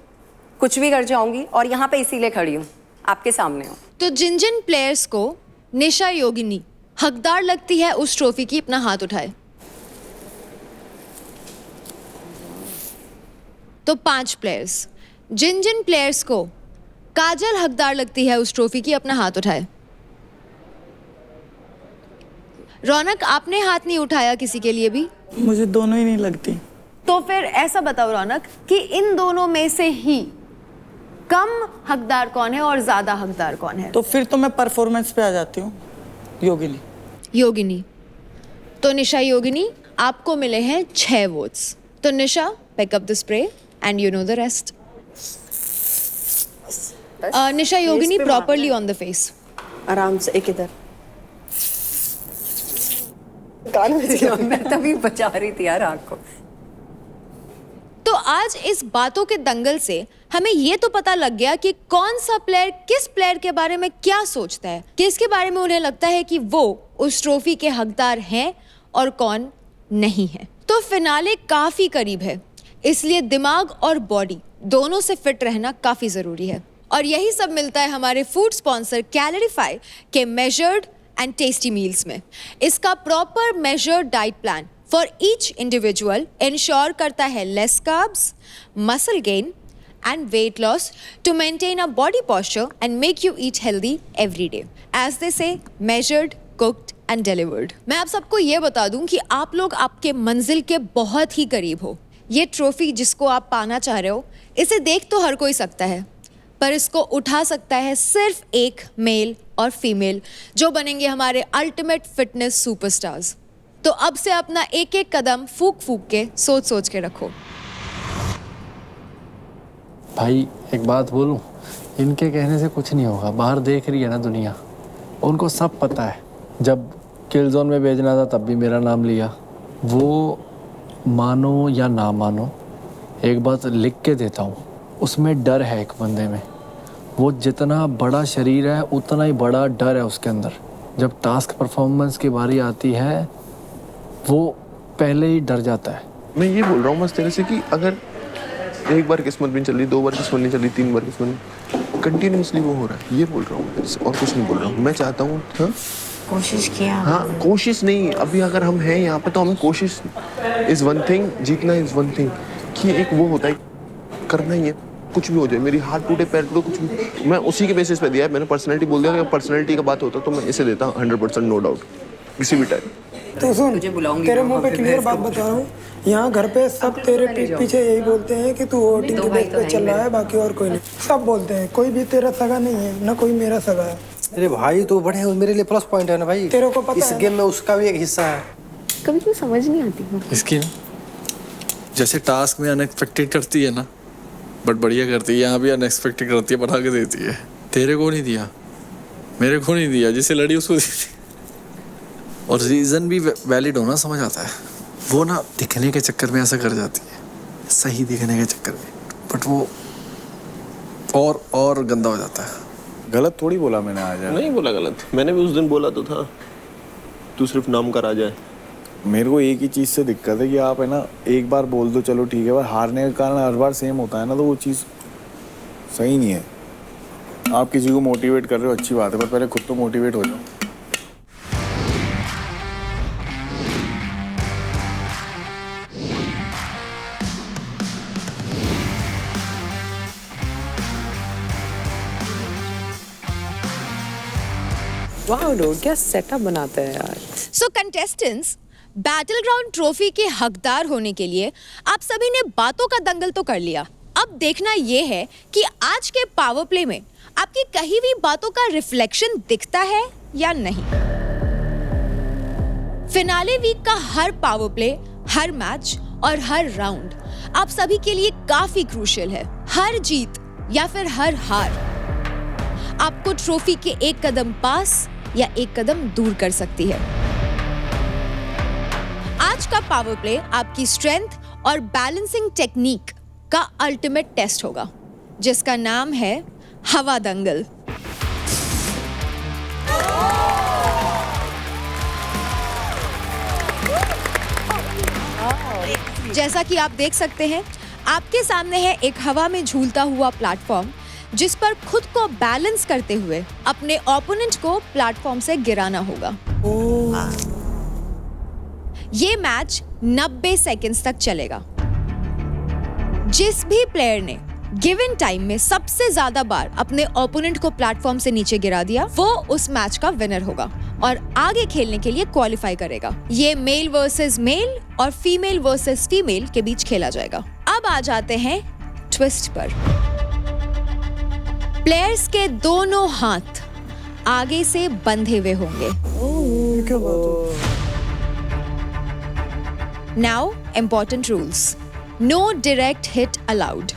कुछ भी कर जाऊँगी, और यहाँ पे इसीलिए खड़ी हूँ, आपके सामने हूँ। तो जिन जिन प्लेयर्स को निशा योगिनी हकदार लगती है उस ट्रॉफी की, अपना हाथ उठाए। तो 5 प्लेयर्स, जिन जिन प्लेयर्स को काजल हकदार लगती है उस ट्रॉफी की, अपना हाथ उठाए। रौनक, आपने हाथ नहीं उठाया किसी के लिए भी? मुझे दोनों ही नहीं लगती। तो फिर ऐसा बताओ रौनक कि इन दोनों में से ही कम हकदार कौन है और ज्यादा हकदार कौन है? तो फिर तो मैं परफॉर्मेंस पे आ जाती हूँ, योगिनी। योगिनी। तो निशा योगिनी, आपको मिले हैं 6 वोट्स। तो Nisha, pick up the spray and you know the rest. Nisha Yogini, properly on the face. आराम से, एक इधर। मैं तभी बचा रही थी यार आँख को। तो आज इस बातों के दंगल से हमें ये तो पता लग गया कि कौन सा प्लेयर किस प्लेयर के बारे में क्या सोचता है, किसके बारे में उन्हें लगता है कि वो उस ट्रॉफी के हकदार हैं और कौन नहीं है। तो फिनाले काफी करीब है, इसलिए दिमाग और बॉडी दोनों से फिट रहना काफी जरूरी है। और यही सब मिलता है हमारे फूड स्पॉन्सर कैलोरीफाई के मेजर्ड एंड टेस्टी मील्स में। इसका proper measured diet plan for each individual ensure करता है less carbs, muscle gain and weight loss to maintain a body posture and make you eat healthy every day. As they say, measured, cooked and delivered. मैं आप सबको ये बता दूं कि आप लोग आपके मंजिल के बहुत ही करीब हो। ये ट्रॉफी जिसको आप पाना चाह रहे हो, इसे देख तो हर कोई सकता है, पर इसको उठा सकता है सिर्फ एक मेल और फीमेल, जो बनेंगे हमारे अल्टीमेट फिटनेस सुपरस्टार्स। तो अब से अपना एक एक कदम फूक फूक के सोच सोच के रखो। भाई एक बात बोलूं, इनके कहने से कुछ नहीं होगा। बाहर देख रही है ना दुनिया, उनको सब पता है। जब किल जोन में भेजना था तब भी मेरा नाम लिया। वो मानो या ना मानो, एक बात लिख के देता हूँ, उसमें डर है एक बंदे में। वो जितना बड़ा शरीर है उतना ही बड़ा डर है उसके अंदर। जब टास्क परफॉर्मेंस की बारी आती है वो पहले ही डर जाता है। मैं ये बोल रहा हूँ बस तेरे से कि अगर एक बार किस्मत भी चल रही, 2 बार किस्मत नहीं चली, 3 बार किस्मत, कंटिन्यूसली वो हो रहा है, ये बोल रहा हूँ और कुछ नहीं बोल रहा हूँ। मैं चाहता हूँ कोशिश किया। हाँ, कोशिश नहीं, अभी अगर हम हैं यहाँ पे तो हमें कोशिश इज वन थिंग, जीतना इज वन थिंग। कि एक वो होता है, करना ही है, कुछ भी हो जाए, मेरी हाथ टूटे पैर टूटे, कुछ भी, मैं उसी के बेसिस पे दिया है। मैंने पर्सनैलिटी बोल दिया, अगर पर्सनैलिटी का बात होता तो मैं इसे देता 100% नो डाउट, किसी भी टाइम। तो सुन, तेरे मुंह पे क्लियर बात बता रहा हूँ, यहाँ घर पे सब तेरे पीठ पीछे यही बोलते हैं कि तू वोटिंग के बेस पे चल रहा है, बाकी और कोई नहीं। सब बोलते हैं, कोई भी तेरा सगा नहीं है, ना कोई मेरा सगा है। अरे भाई तो बड़े मेरे लिए प्लस पॉइंट है ना भाई, तेरे को पता इस है। गेम में उसका भी एक हिस्सा है। कभी तो समझ नहीं आती है इसकी ना, जैसे टास्क में अनएक्सपेक्टेड करती है ना, बट बढ़िया करती है। यहाँ भी अनएक्सपेक्टेड करती है, बना के देती है। तेरे को नहीं दिया, मेरे को नहीं दिया, जिसे लड़ी उसको दी। और रीज़न भी वैलिड होना समझ आता है। वो ना दिखने के चक्कर में ऐसा कर जाती है, सही दिखने के चक्कर में, बट वो और गंदा हो जाता है। गलत थोड़ी बोला मैंने आज। नहीं बोला गलत, मैंने भी उस दिन बोला तो था, तू सिर्फ नाम का राजा है। मेरे को एक ही चीज़ से दिक्कत है कि आप है ना, एक बार बोल दो चलो ठीक है, पर हारने का कारण हर बार सेम होता है ना, तो वो चीज़ सही नहीं है। आप किसी को मोटिवेट कर रहे हो, अच्छी बात है, पर पहले खुद तो मोटिवेट हो जाओ। वाह डूड, क्या सेटअप बनाते हैं यार। सो कंटेस्टेंट्स, बैटल ग्राउंड ट्रॉफी के हकदार होने के लिए आप सभी ने बातों का दंगल तो कर लिया। अब देखना यह है कि आज के पावर प्ले में आपकी कही हुई बातों का रिफ्लेक्शन दिखता है या नहीं। फिनाले वीक का हर पावर प्ले, हर मैच और हर राउंड आप सभी के लिए काफी क्रूशियल है। हर जीत या फिर हर हार आपको ट्रॉफी के एक कदम पास या एक कदम दूर कर सकती है। आज का पावर प्ले आपकी स्ट्रेंथ और बैलेंसिंग टेक्निक का अल्टीमेट टेस्ट होगा, जिसका नाम है हवा दंगल। जैसा कि आप देख सकते हैं, आपके सामने है एक हवा में झूलता हुआ प्लेटफॉर्म, जिस पर खुद को बैलेंस करते हुए अपने ओपोनेंट को प्लेटफॉर्म से गिराना होगा। ये मैच 90 सेकंड्स तक चलेगा। जिस भी प्लेयर ने गिवन टाइम में सबसे ज्यादा बार अपने ओपोनेंट को प्लेटफॉर्म से नीचे गिरा दिया वो उस मैच का विनर होगा और आगे खेलने के लिए क्वालिफाई करेगा। ये मेल वर्सेस मेल और फीमेल वर्सेस फीमेल के बीच खेला जाएगा। अब आ जाते हैं ट्विस्ट पर। प्लेयर्स के दोनों हाथ आगे से बंधे हुए होंगे। Now important rules. No direct hit allowed.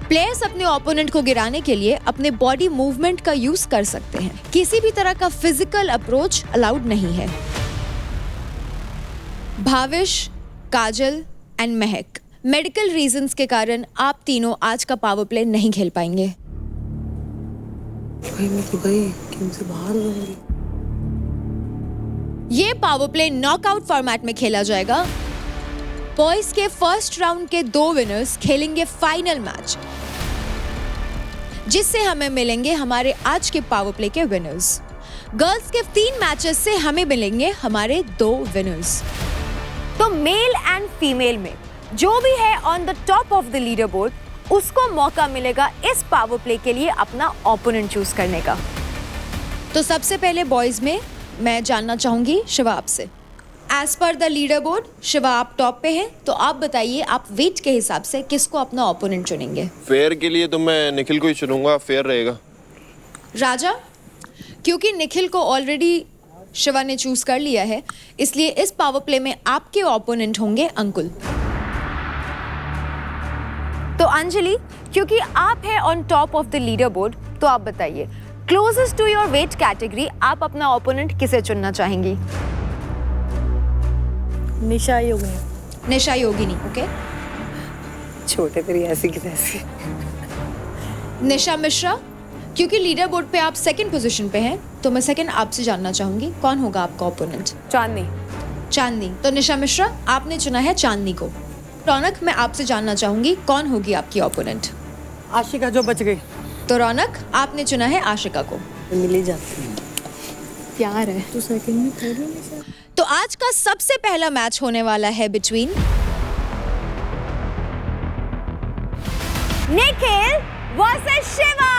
Players अपने ओपोनेंट को गिराने के लिए अपने बॉडी मूवमेंट का यूज कर सकते हैं। किसी भी तरह का फिजिकल अप्रोच अलाउड नहीं है। भाविश, काजल एंड महक, मेडिकल रीजंस के कारण आप तीनों आज का पावर प्ले नहीं खेल पाएंगे। मैं तो गई कि उनसे बाहर हो गई। ये पावर प्ले नॉकआउट फॉर्मेट में खेला जाएगा। बॉयज के फर्स्ट राउंड के 2 विनर्स खेलेंगे फाइनल मैच, जिससे हमें मिलेंगे हमारे आज के पावर प्ले के विनर्स। गर्ल्स के 3 मैचेस से हमें मिलेंगे हमारे 2 विनर्स। तो मेल एंड फीमेल में जो भी है on the top of the leader board उसको मौका मिलेगा इस पावर प्ले के लिए अपना ओपोनेंट चूज करने का। तो सबसे पहले बॉयज में मैं जानना चाहूंगी शिवा आपसे। As per the leader board Shiva आप टॉप पे हैं, तो आप बताइए आप वेट के हिसाब से किसको अपना ओपोनेंट चुनेंगे? फेयर के लिए तो मैं निखिल को ही चुनूंगा, फेयर रहेगा। राजा, क्योंकि निखिल को ऑलरेडी शिवा ने चूज कर लिया है इसलिए इस पावर प्ले में आपके ओपोनेंट होंगे अंकुल। तो अंजलि, क्योंकि आप हैं on top of the leader board, तो आप बताइए closest to your weight category आप अपना ओपोनेंट किसे चुनना चाहेंगी? निशा योगिनी। निशा योगिनी, ओके। छोटे तेरी ऐसी की तैसी। निशा मिश्रा, क्योंकि लीडर बोर्ड पे आप सेकंड पोजीशन पे हैं तो मैं सेकंड आपसे जानना चाहूंगी कौन होगा आपका ओपोनेंट? चांदनी। चांदनी, तो निशा मिश्रा आपने चुना है चांदनी को। रौनक, मैं आपसे जानना चाहूंगी कौन होगी आपकी ओपोनेंट? आशिका जो बच गई। तो रौनक आपने चुना है आशिका को। मिली जाती है। प्यार है। तो सेकंड में थर्ड में। तो आज का सबसे पहला मैच होने वाला है बिटवीन निखिल वर्सेस शिवा।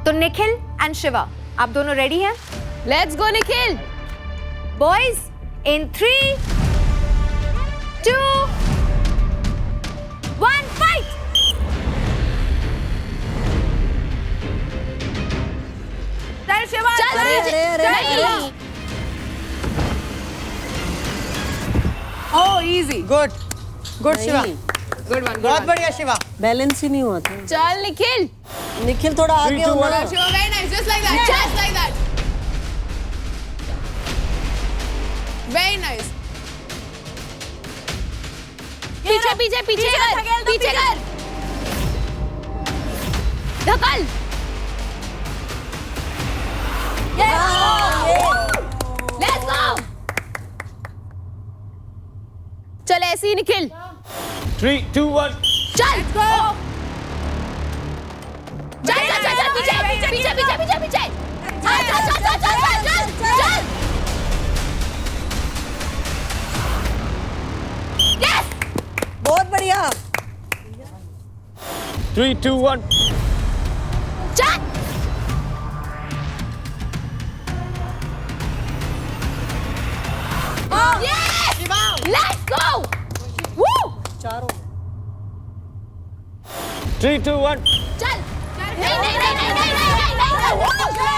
तो निखिल एंड शिवा आप दोनों रेडी हैं? Let's go Nikhil. Boys in 3, 2, 1 fight. चल शिवा, चल, चल। Oh easy. Good good Shiva, good one. बहुत बढ़िया शिवा। बैलेंस ही नहीं हुआ था। चल निखिल। निखिल थोड़ा आगे हो ना। Shiva very nice, just like that, just like that. Very nice. पीछे पीछे पीछे कर, पीछे कर। धकल। Let's go. चल ऐसे ही निखिल। 3, 2, 1। चल गो। चल चल चल चल पीछे पीछे पीछे पीछे पीछे। चल चल चल चल चल चल चल। यस, बहुत बढ़िया। 3, 2, 1। चल। Yes, let's go. वू। चारों। 3, 2, 1। चल। नहीं नहीं नहीं नहीं नहीं नहीं नहीं।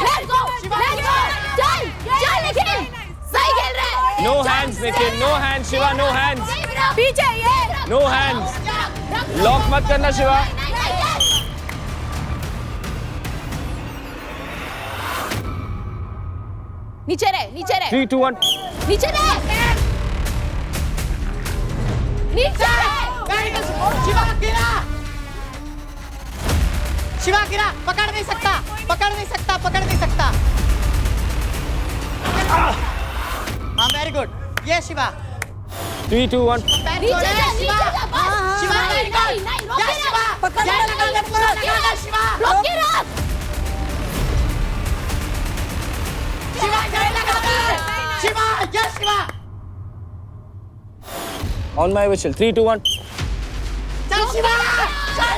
Let's go, let's go. चल चल निखिल, सही खेल रहा है। No hands Nikhil, no hands Shiva, no hands. पीछे ये। No hands. लॉक मत करना शिवा। नीचे रहे, नीचे रहे। 3, 2, 1। नीचे रहे। नीचे शिवा गिरा, शिवा गिरा। पकड़ नहीं सकता, पकड़ नहीं सकता, पकड़ नहीं सकता। हाँ वेरी गुड। ये शिवा। 3, 2, 1। नीचे जा, नीचे जा। शिवा नहीं नहीं नहीं, रोक के रख। पकड़ रोक के रख। शिवा जय लगातार Shiva yes Shiva on my we shall 3 2 1 चल शिवा चल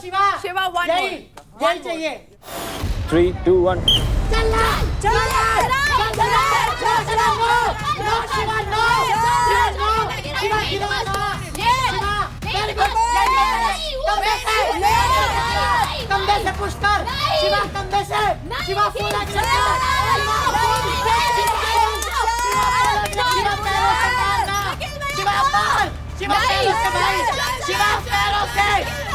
शिवा शिवा वन मोर चाहिए 3 2 1 चल शिवा नो कंधे से पुश कर शिवा कंधे से शिवा फुल एक्शन शिवा पैरों से भाई शिवा पैरों से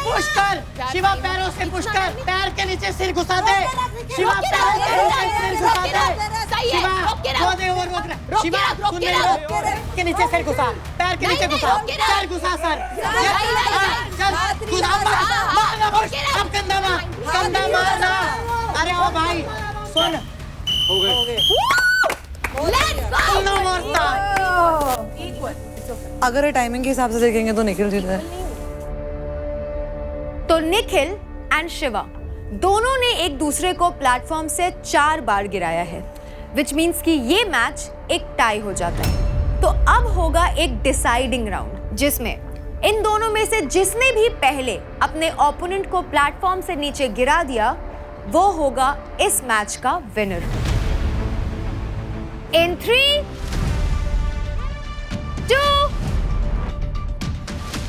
पुश कर शिवा पैरों से पुश कर पैर के नीचे सिर घुसा दे शिवा पैरों के नीचे सिर घुसा दे शिवा वो दे और वो शिवा सुन ले के नीचे सिर घुसा पैर के नीचे घुसा पैर घुसा सर चल घुसा मारना पुश अब कंधा मारना अरे ओ भाई सुन हो गए let's go no more time अगर टाइमिंग के हिसाब से देखेंगे तो निखिल जीत है। तो निखिल एंड शिवा दोनों ने एक दूसरे को प्लेटफॉर्म से 4 बार गिराया है, विच मींस कि ये मैच एक टाई हो जाता है। तो अब होगा एक डिसाइडिंग राउंड जिसमें इन दोनों में से जिसने भी पहले अपने ओपोनेंट को प्लेटफॉर्म से नीचे गिरा दिया वो होगा इस मैच का विनर। इन 3 2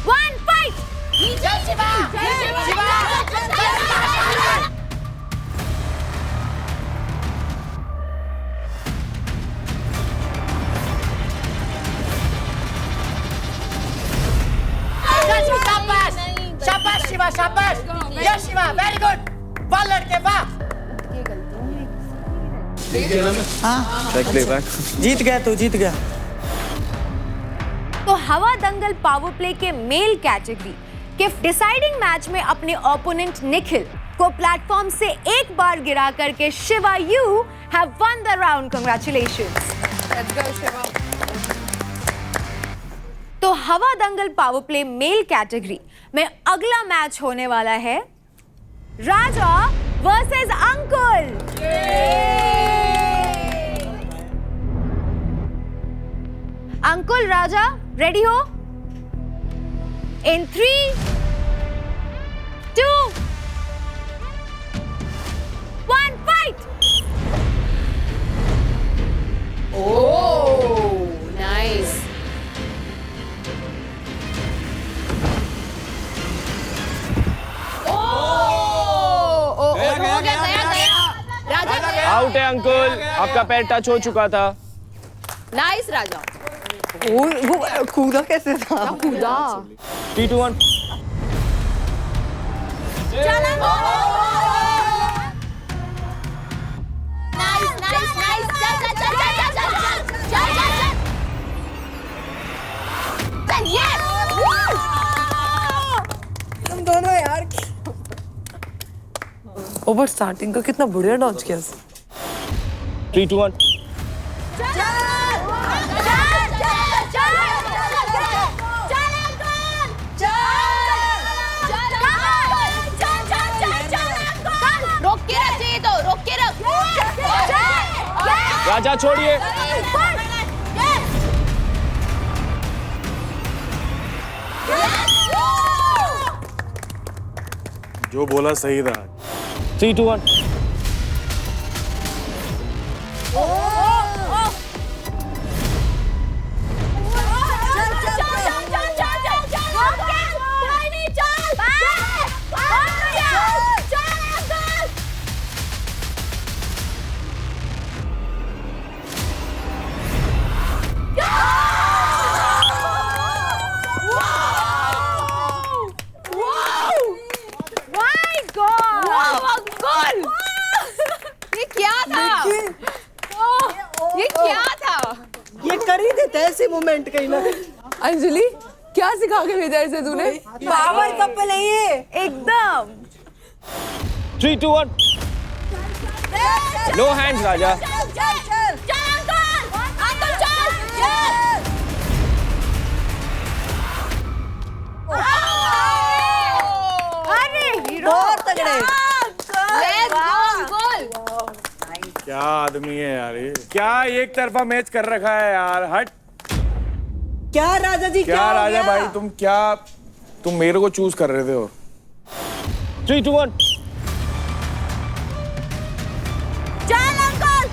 1 फाइट। जय शिवा जय शिवा शाबाश शिवा शाबाश यस शिवा वेरी गुड वाह लड़के वाह जीत गया तू जीत गया। तो हवा दंगल पावर प्ले के मेल कैटेगरी के डिसाइडिंग मैच में अपने ओपोनेंट निखिल को प्लेटफॉर्म से एक बार गिरा करके Shiva you have one the round. Congratulations. Let's go Shiva. तो हवा दंगल पावर प्ले मेल कैटेगरी में अगला मैच होने वाला है राजा वर्सेस अंकुल। अंकुल राजा रेडी हो? इन 3 2 1 फाइट। Oh nice. आउट है अंकुल, आपका पैर टच हो चुका था। नाइस राजा। वो कूदा कैसे था? कूदा 3 2 1 तुम दोनों यार। ओवर स्टार्टिंग का कितना बढ़िया डॉज किया। 3 2 1 रोक के रख चाहिए तो रोक के रख। राजा छोड़िए। जो बोला सही था। 3 2 1 ये कर ही देते हैं ऐसे मोमेंट कहीं ना कहीं। अंजलि क्या सिखा के भेजा इसे तूने? पावर कपल है ये एकदम। 3 2 1 नो हैंड्स राजा। बहुत तगड़े। क्या आदमी है यार ये, क्या एक तरफा मैच कर रखा है यार। हट क्या राजा जी, क्या राजा भाई, तुम मेरे को चूज कर रहे थे। और 3, 2, 1 चल अंकल।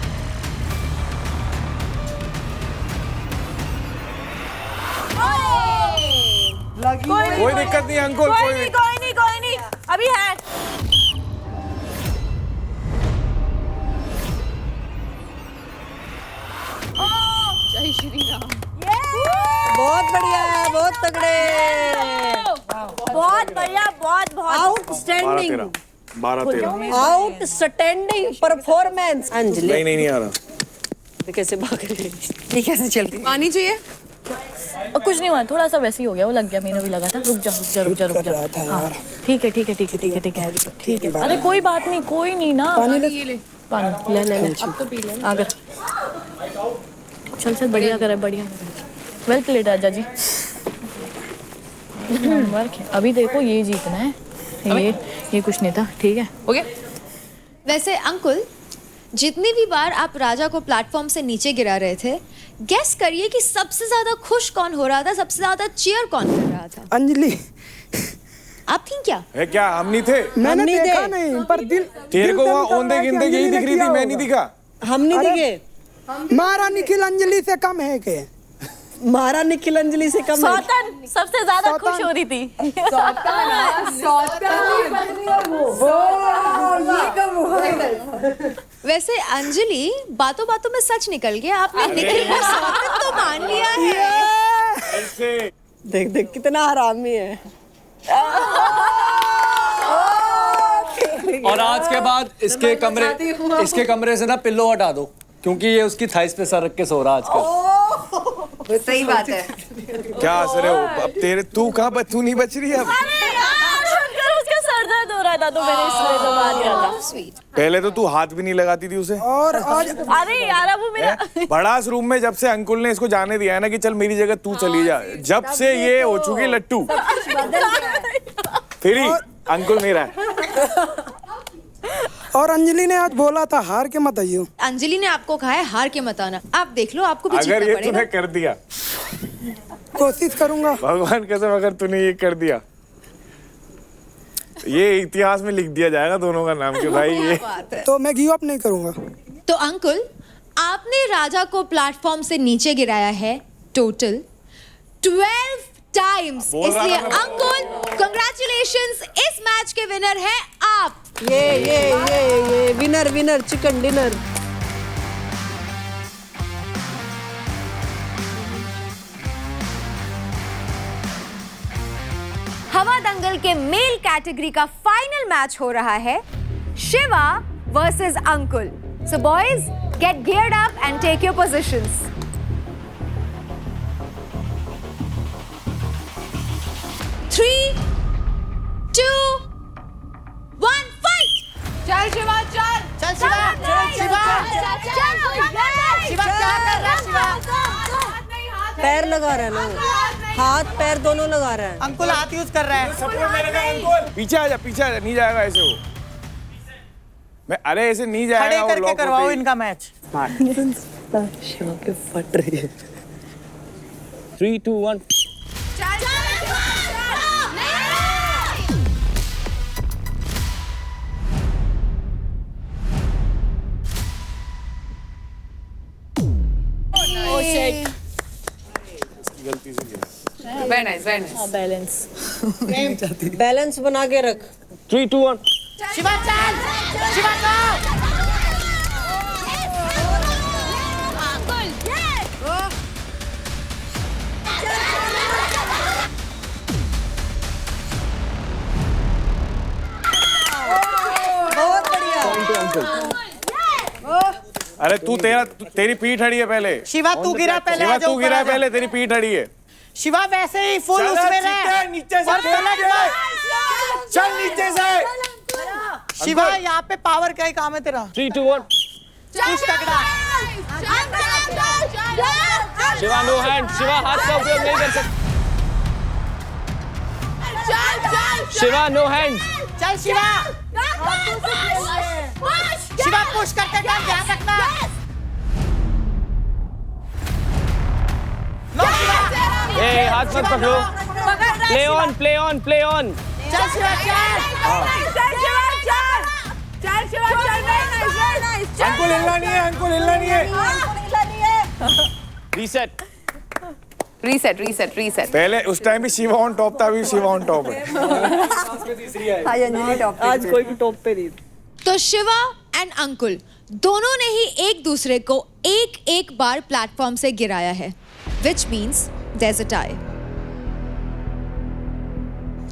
कोई दिक्कत नहीं अंकुल, कोई नहीं अभी है। जय श्री राम। बहुत बढ़िया है, बहुत तगड़े, बहुत बढ़िया, बहुत आउटस्टैंडिंग, 12-13 आउटस्टैंडिंग परफॉर्मेंस। अंजलि नहीं आ रहा। कैसे भाग रही है, ये कैसे चलती है? पानी चाहिए? और कुछ नहीं हुआ, थोड़ा सा वैसे ही हो गया, वो लग गया, मैंने भी लगा था। रुक जा। हाँ, ठीक है। अरे कोई बात नहीं, कोई नहीं ना। पानी ले। अब तो पी ले। आगर चल बढ़िया करे, बढ़िया। वेल प्लेड राजा जी। वर्क है। अभी देखो ये जीतना है, ये कुछ नहीं था। ठीक है, हो गया। वैसे अंकुल, जितनी भी बार आप राजा को प्लेटफॉर्म से नीचे गिरा रहे थे, गेस करिए कि सबसे ज्यादा खुश कौन हो रहा था, सबसे ज्यादा चीयर कौन कर रहा था? अंजलि। आप थी क्या? है क्या हम नहीं थे? मैंने देखा नहीं, पर दिल तेरे को वहाँ औंधे गिनते यही दिख रही थी, मैं नहीं दिखा। हम नहीं दिखे। मारा निखिल अंजलि से कम है के? मारा निखिल अंजलि से कम है। सौतन सबसे ज्यादा खुश हो रही थी। वैसे अंजलि, बातों बातों में सच निकल गया, आपने निखिल को सौतन तो मान लिया है। देख कितना हरामी है। और आज के बाद इसके कमरे से ना पिल्लो हटा दो, क्योंकि ये उसकी थाइस पे सर रख के सो रहा आजकल। सही बात है। क्या असर है अब तू कहाँ, तू नहीं बच रही है अब। उसका सर दर्द हो रहा था तो मैंने इसलिए दबा दिया था। पहले तो तू हाथ भी नहीं लगाती थी उसे। और आज अरे यार, वो मेरा बड़ास रूम में जब से अंकुल ने इसको जाने दिया है ना कि चल मेरी जगह तू चली जा, जब से ये हो चुकी लट्टू। फिर अंकुल नहीं रहा। और अंजलि ने आज बोला था हार के मत आइयो। अंजलि ने आपको कहा है हार के मत आना। आप देख लो, आपको भी अगर जीतना ये पड़ेगा। तूने कर दिया, कोशिश करूंगा भगवान कसम, अगर तूने ये कर दिया, ये इतिहास में लिख दिया जाएगा दोनों का नाम कि भाई ये। तो मैं गिव अप नहीं करूंगा। तो अंकुल, आपने राजा को प्लेटफॉर्म से नीचे गिराया है टोटल 12 टाइम्स। इसलिए अंकुल, कंग्रेचुलेशंस, इस मैच के विनर हैं आप। ये विनर चिकन डिनर। हवा दंगल के मेल कैटेगरी का फाइनल मैच हो रहा है Shiva versus Ankul. So boys, get geared up and take your positions. Three, 2, 1, fight! चल शिवा, चल शिवा, शिवा क्या कर रहा है शिवा? पैर लगा रहा है ना, हाथ पैर दोनों लगा रहा है। अंकुल हाथ यूज कर रहा है। पीछे आ जा, नहीं जाएगा ऐसे वो। मैं अरे ऐसे नहीं जाएगा। खड़े करके करवाओ इनका मैच। शिवा के फट रही है। 3, 2, 1 गलती से गिरा। Very nice. बैलेंस बना के रख। 3, 2, 1 शिवा चल, शिवा चल। बहुत बढ़िया। अरे तेरी पीठ अड़ी है पहले। शिवा तू गिरा पहले। शिवा तू गिरा पहले, तेरी पीठ अड़ी है। शिवा वैसे ही फुल उसमें रह। नीचे से और पलट मार। चल नीचे से। शिवा यहाँ पे पावर का ही काम है तेरा। 3 2 1 कुछ तगड़ा। शिवा नो हैंड, शिवा हाथ का उपयोग नहीं कर सकता। Shiva no hand. चल शिवा। शिवा पुश करते टाइम ध्यान रखना। लो शिवा। ए हाथ मत पकड़ो। Play on play on play on. चल शिवा चल। अंकुल हिलना नहीं है, अंकुल हिलना नहीं है। Reset reset reset reset. पहले उस टाइम भी शिवा ऑन टॉप था, अभी शिवा ऑन टॉप है। आज कोई भी टॉप पे नहीं। तो शिवा एंड अंकुल दोनों ने ही एक दूसरे को एक एक बार प्लेटफॉर्म से गिराया है, which means there is a tie.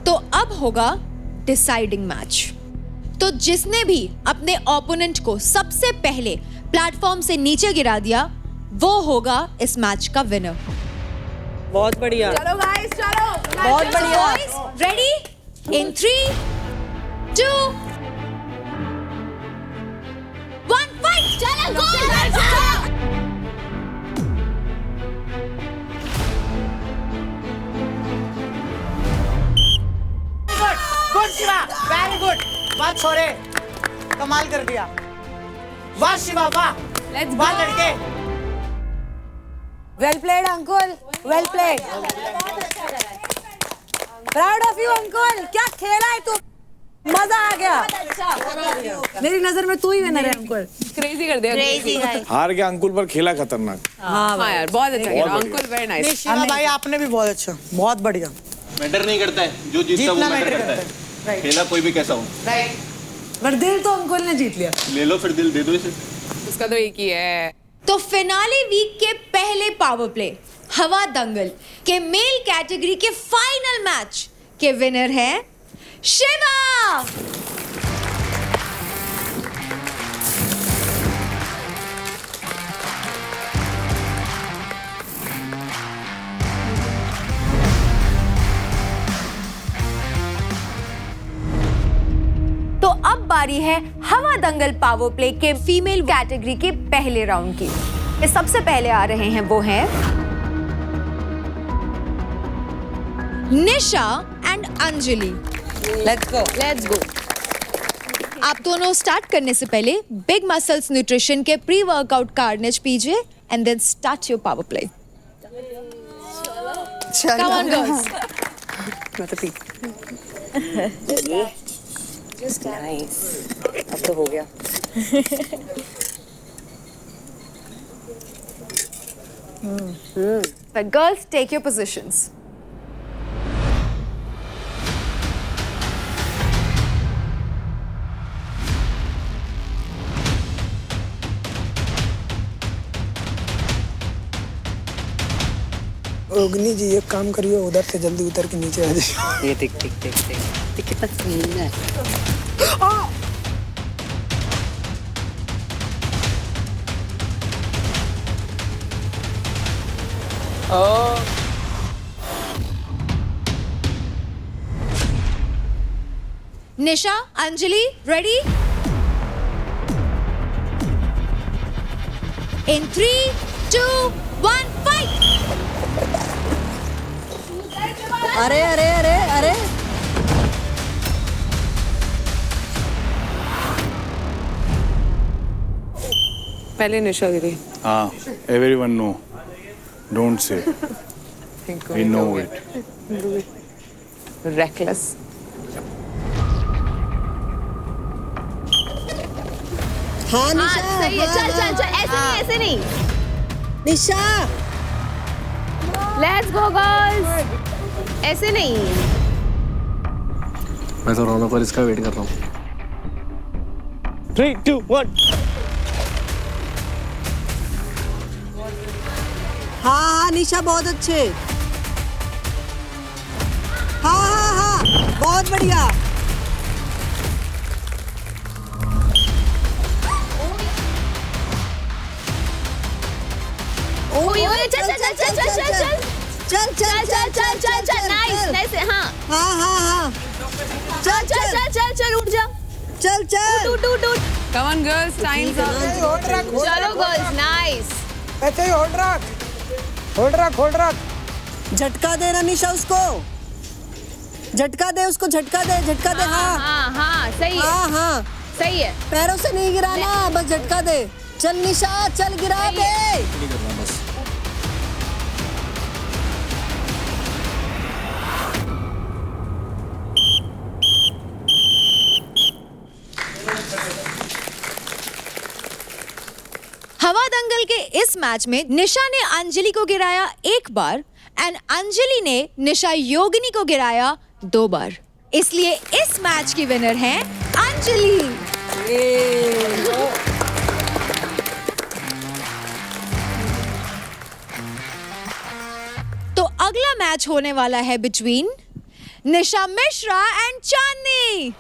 तो अब होगा डिसाइडिंग मैच। तो जिसने भी अपने ओपोनेंट को सबसे पहले प्लेटफॉर्म से नीचे गिरा दिया वो होगा इस मैच का विनर। बहुत बढ़िया। चलो गाइस चलो। बहुत बढ़िया। Ready in 3 2 1 fight. चलो गोल। Good Shiva, very good. वाह छोरे, कमाल कर दिया। वाह शिवा वाह। लेट्स वाह लड़के। Well played Ankul, well played. Proud of you Ankul, क्या खेला है तू, मजा आ गया। मेरी नजर में तू ही विनर है अंकुल। क्रेजी कर दिया। Crazy guys. हार गया अंकुल पर खेला खतरनाक। हाँ यार बहुत अच्छा खेला अंकुल, वेरी नहीं नाइस। शिवा भाई आपने भी बहुत अच्छा, बहुत बढ़िया। मैटर नहीं करता है, जो जीतता वो जीतना मैटर मैटर करता करता है। खेला कोई भी कैसा हो। पर दिल तो अंकुल ने जीत लिया। ले लो फिर दिल दे दो इसे। उसका तो एक ही है। तो फिनाले वीक के पहले पावर प्ले हवा दंगल के मेल कैटेगरी के फाइनल मैच के विनर है शिवा। तो अब बारी है हवा दंगल पावर प्ले के फीमेल कैटेगरी के पहले राउंड की। सबसे पहले आ रहे हैं वो हैं Nisha and Anjali. Let's go. आप दोनों स्टार्ट करने से पहले बिग मसल्स न्यूट्रिशन के प्री वर्कआउट कार्नेज पीजिए and then start your power play. Come on girls. मैं तो पी। Just nice. अब तो हो गया। But girls, take your positions. अग्नि जी एक काम करिए, उधर से जल्दी उतर के नीचे आ जाइए। ये टिक टिक टिक टिक टिक कितना क्लीन है। Nisha, Anjali, ready? In 3, 2, 1, fight! अरे अरे अरे अरे पहले निशा गिरी। हाँ, everyone know. Don't say. We know it. Reckless. हाँ निशा, सही है। चल चल चल, ऐसे नहीं ऐसे नहीं। निशा Let's go girls. ऐसे नहीं। मैं तो रौनक और इसका वेट कर रहा हूँ। 3 2 1। हाँ हाँ निशा बहुत अच्छे। हाँ हाँ हाँ बहुत बढ़िया। चल चल चल चल चल चल चल चल चल चल चल चल चल। Nice nice. हाँ हाँ हाँ हाँ चल चल चल चल चल उठ जा। चल चल उठ उठ उठ Come on girls, time's up. चलो गर्ल्स नाइस ऐसे ही होल्ड रख झटका दे ना निशा उसको, झटका दे उसको, झटका दे हाँ हाँ सही है हाँ सही है पैरों से नहीं गिराना, बस झटका दे। चल निशा चल, गिरा दे। हवा दंगल के इस मैच में निशा ने अंजलि को गिराया 1 बार एंड अंजलि ने निशा योगिनी को गिराया 2 बार। इसलिए इस मैच की विनर है अंजलि। तो अगला मैच होने वाला है between Nisha Mishra and Chandni.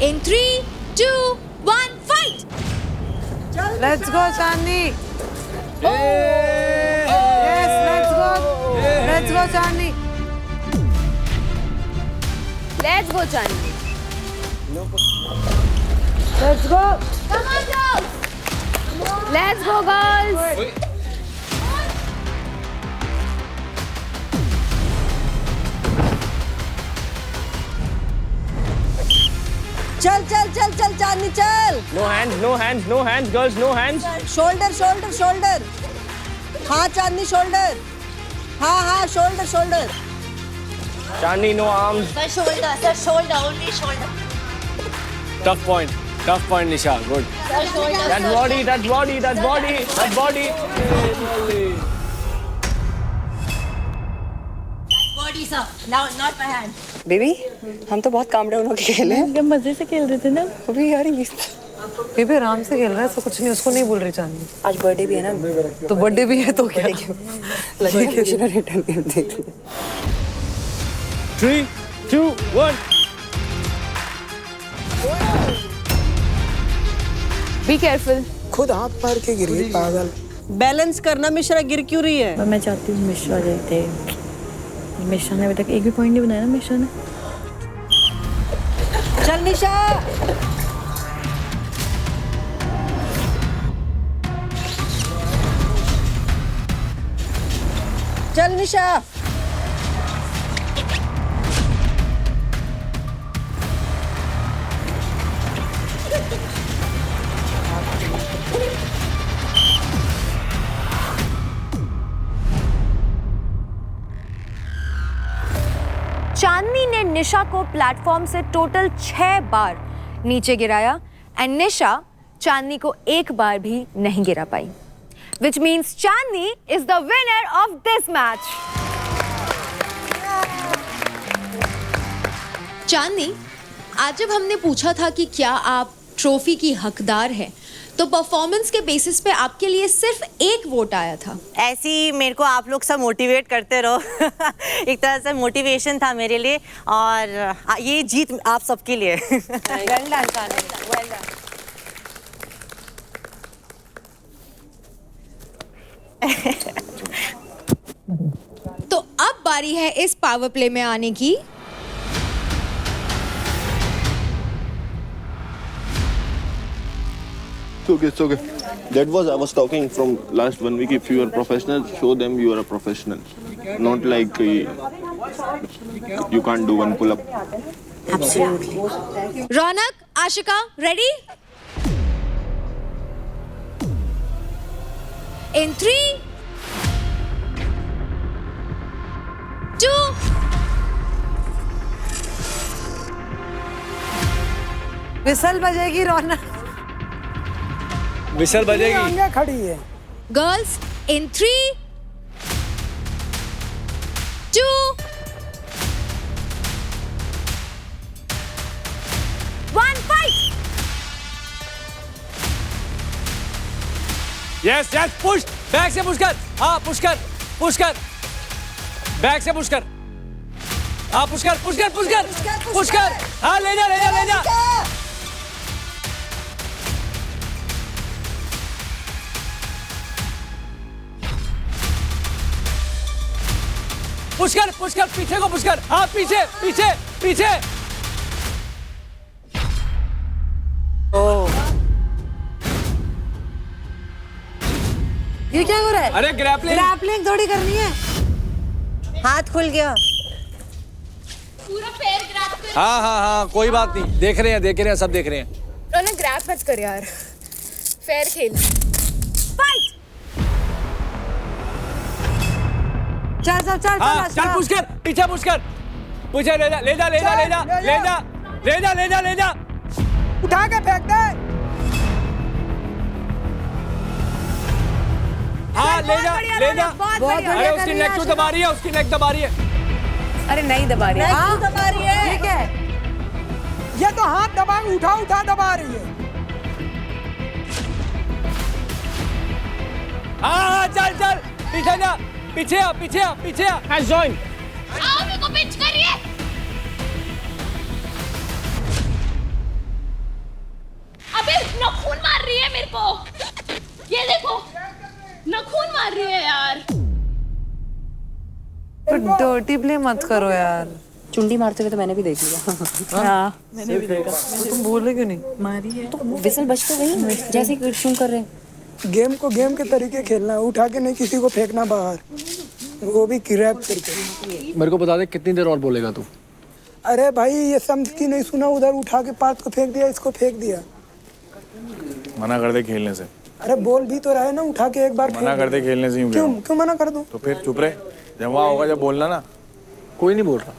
In 3, 2, 1, fight! Let's go, Chandni. Yes, let's go. Let's go, Chandni. Let's go Chandni Let's go. Come on girls let's go girls चल चल चल चल चांदनी चल। No hands girls, no hands. Shoulder हाँ Chandni shoulder, हाँ shoulder. Chandni no arms. Sir shoulder only shoulder tough point Nisha, good. That's body. Body sir now not my hand baby हम तो बहुत काम डाउन होके खेले हैं, मजे से खेल रहे थे ना अभी यार ये बेबी आराम से खेल रहा है, तो कुछ नहीं, उसको नहीं बोल रही चांदनी। आज बर्थडे भी है ना, तो बर्थडे भी है तो क्या रिटर्न देख 3, 2, 1। Be careful. खुद हाथ मार के गिरी पागल। बैलेंस करना मिश्रा, गिर क्यों रही है? मैं चाहती हूँ मिश्रा जीते। मिश्रा ने अभी तक एक भी पॉइंट नहीं बनाया ना मिश्रा ने। चल निशा चल निशा। चांदनी ने निशा को प्लेटफॉर्म से टोटल 6 बार नीचे गिराया एंड निशा चांदनी को 1 बार भी नहीं गिरा पाई, which means Chandni is the winner of this match. चांदनी, आज जब हमने पूछा था कि क्या आप ट्रॉफी की हकदार हैं, तो परफॉर्मेंस के बेसिस पे आपके लिए सिर्फ 1 वोट आया था। ऐसे ही मेरे को आप लोग सब मोटिवेट करते रहो। एक तरह से मोटिवेशन था मेरे लिए, और ये जीत आप सबके लिए। Well done, Chandni. Well done. तो अब बारी है इस पावर प्ले में आने की। It's okay. That was I was talking from last 1 week. If you are professional, show them you are a professional. Not like you can't do 1 pull-up. Absolutely. Raunak, Ashika, ready? In 3, 2, whistle बजेगी Raunak. Whistle बजेगी। आगे खड़ी है। girls, in 3, 2, 1, fight! Yes push, back से push कर। हाँ push कर back से पुश कर। हाँ पुश कर। हाँ ले जा। पुश कर पीछे को पुश कर। हाँ पीछे पीछे पीछे। ये क्या हो रहा है? अरे ग्रैपलिंग थोड़ी करनी है। हाथ खुल गया। पूरा पैर ग्रैब कर। हाँ कोई बात नहीं, देख रहे हैं सब देख रहे हैं। रौनक ग्रैब मत कर यार, फेयर खेल। फाइट। चल पुश कर पीछे पुश कर। पीछे ले जा। उठा के फेंक दे। हाँ ले जा। अरे उसकी नेक तो दबा रही है, अरे नहीं दबा रही है। ये क्या है? ये तो हाथ दबा उठा दबा रही है। हाँ चल पीछे जा, पीछे आ। जॉइन। आओ मेरे को पिच करिए। अबे नखून मार रही है मेरे को, ये देखो नखून मार रही है यार। डर्टी प्ले मत करो यार। चुंडी मारते हुए तो मैंने भी देख लिया। हाँ मैंने भी देखा। तुम बोल रहे क्यों नहीं? मारी है तो विसल बज तो गई जैसे कि क्यों कर रहे हैं। गेम को गेम के तरीके खेलना है, उठा के नहीं किसी को फेंकना बाहर, वो भी ग्रैब करके। मेरे को बता दे कितनी देर और बोलेगा तू? अरे भाई ये समझ की नहीं सुना, उधर उठा के पार्थ को फेंक दिया, इसको फेंक दिया। मना कर दे खेलने से। अरे बोल भी तो रहे ना, उठा के एक बार मना कर दे खेलने से। क्यों मना कर दूं? तो फिर चुप रहे, जब वहाँ होगा जब बोलना ना। कोई नहीं बोल रहा,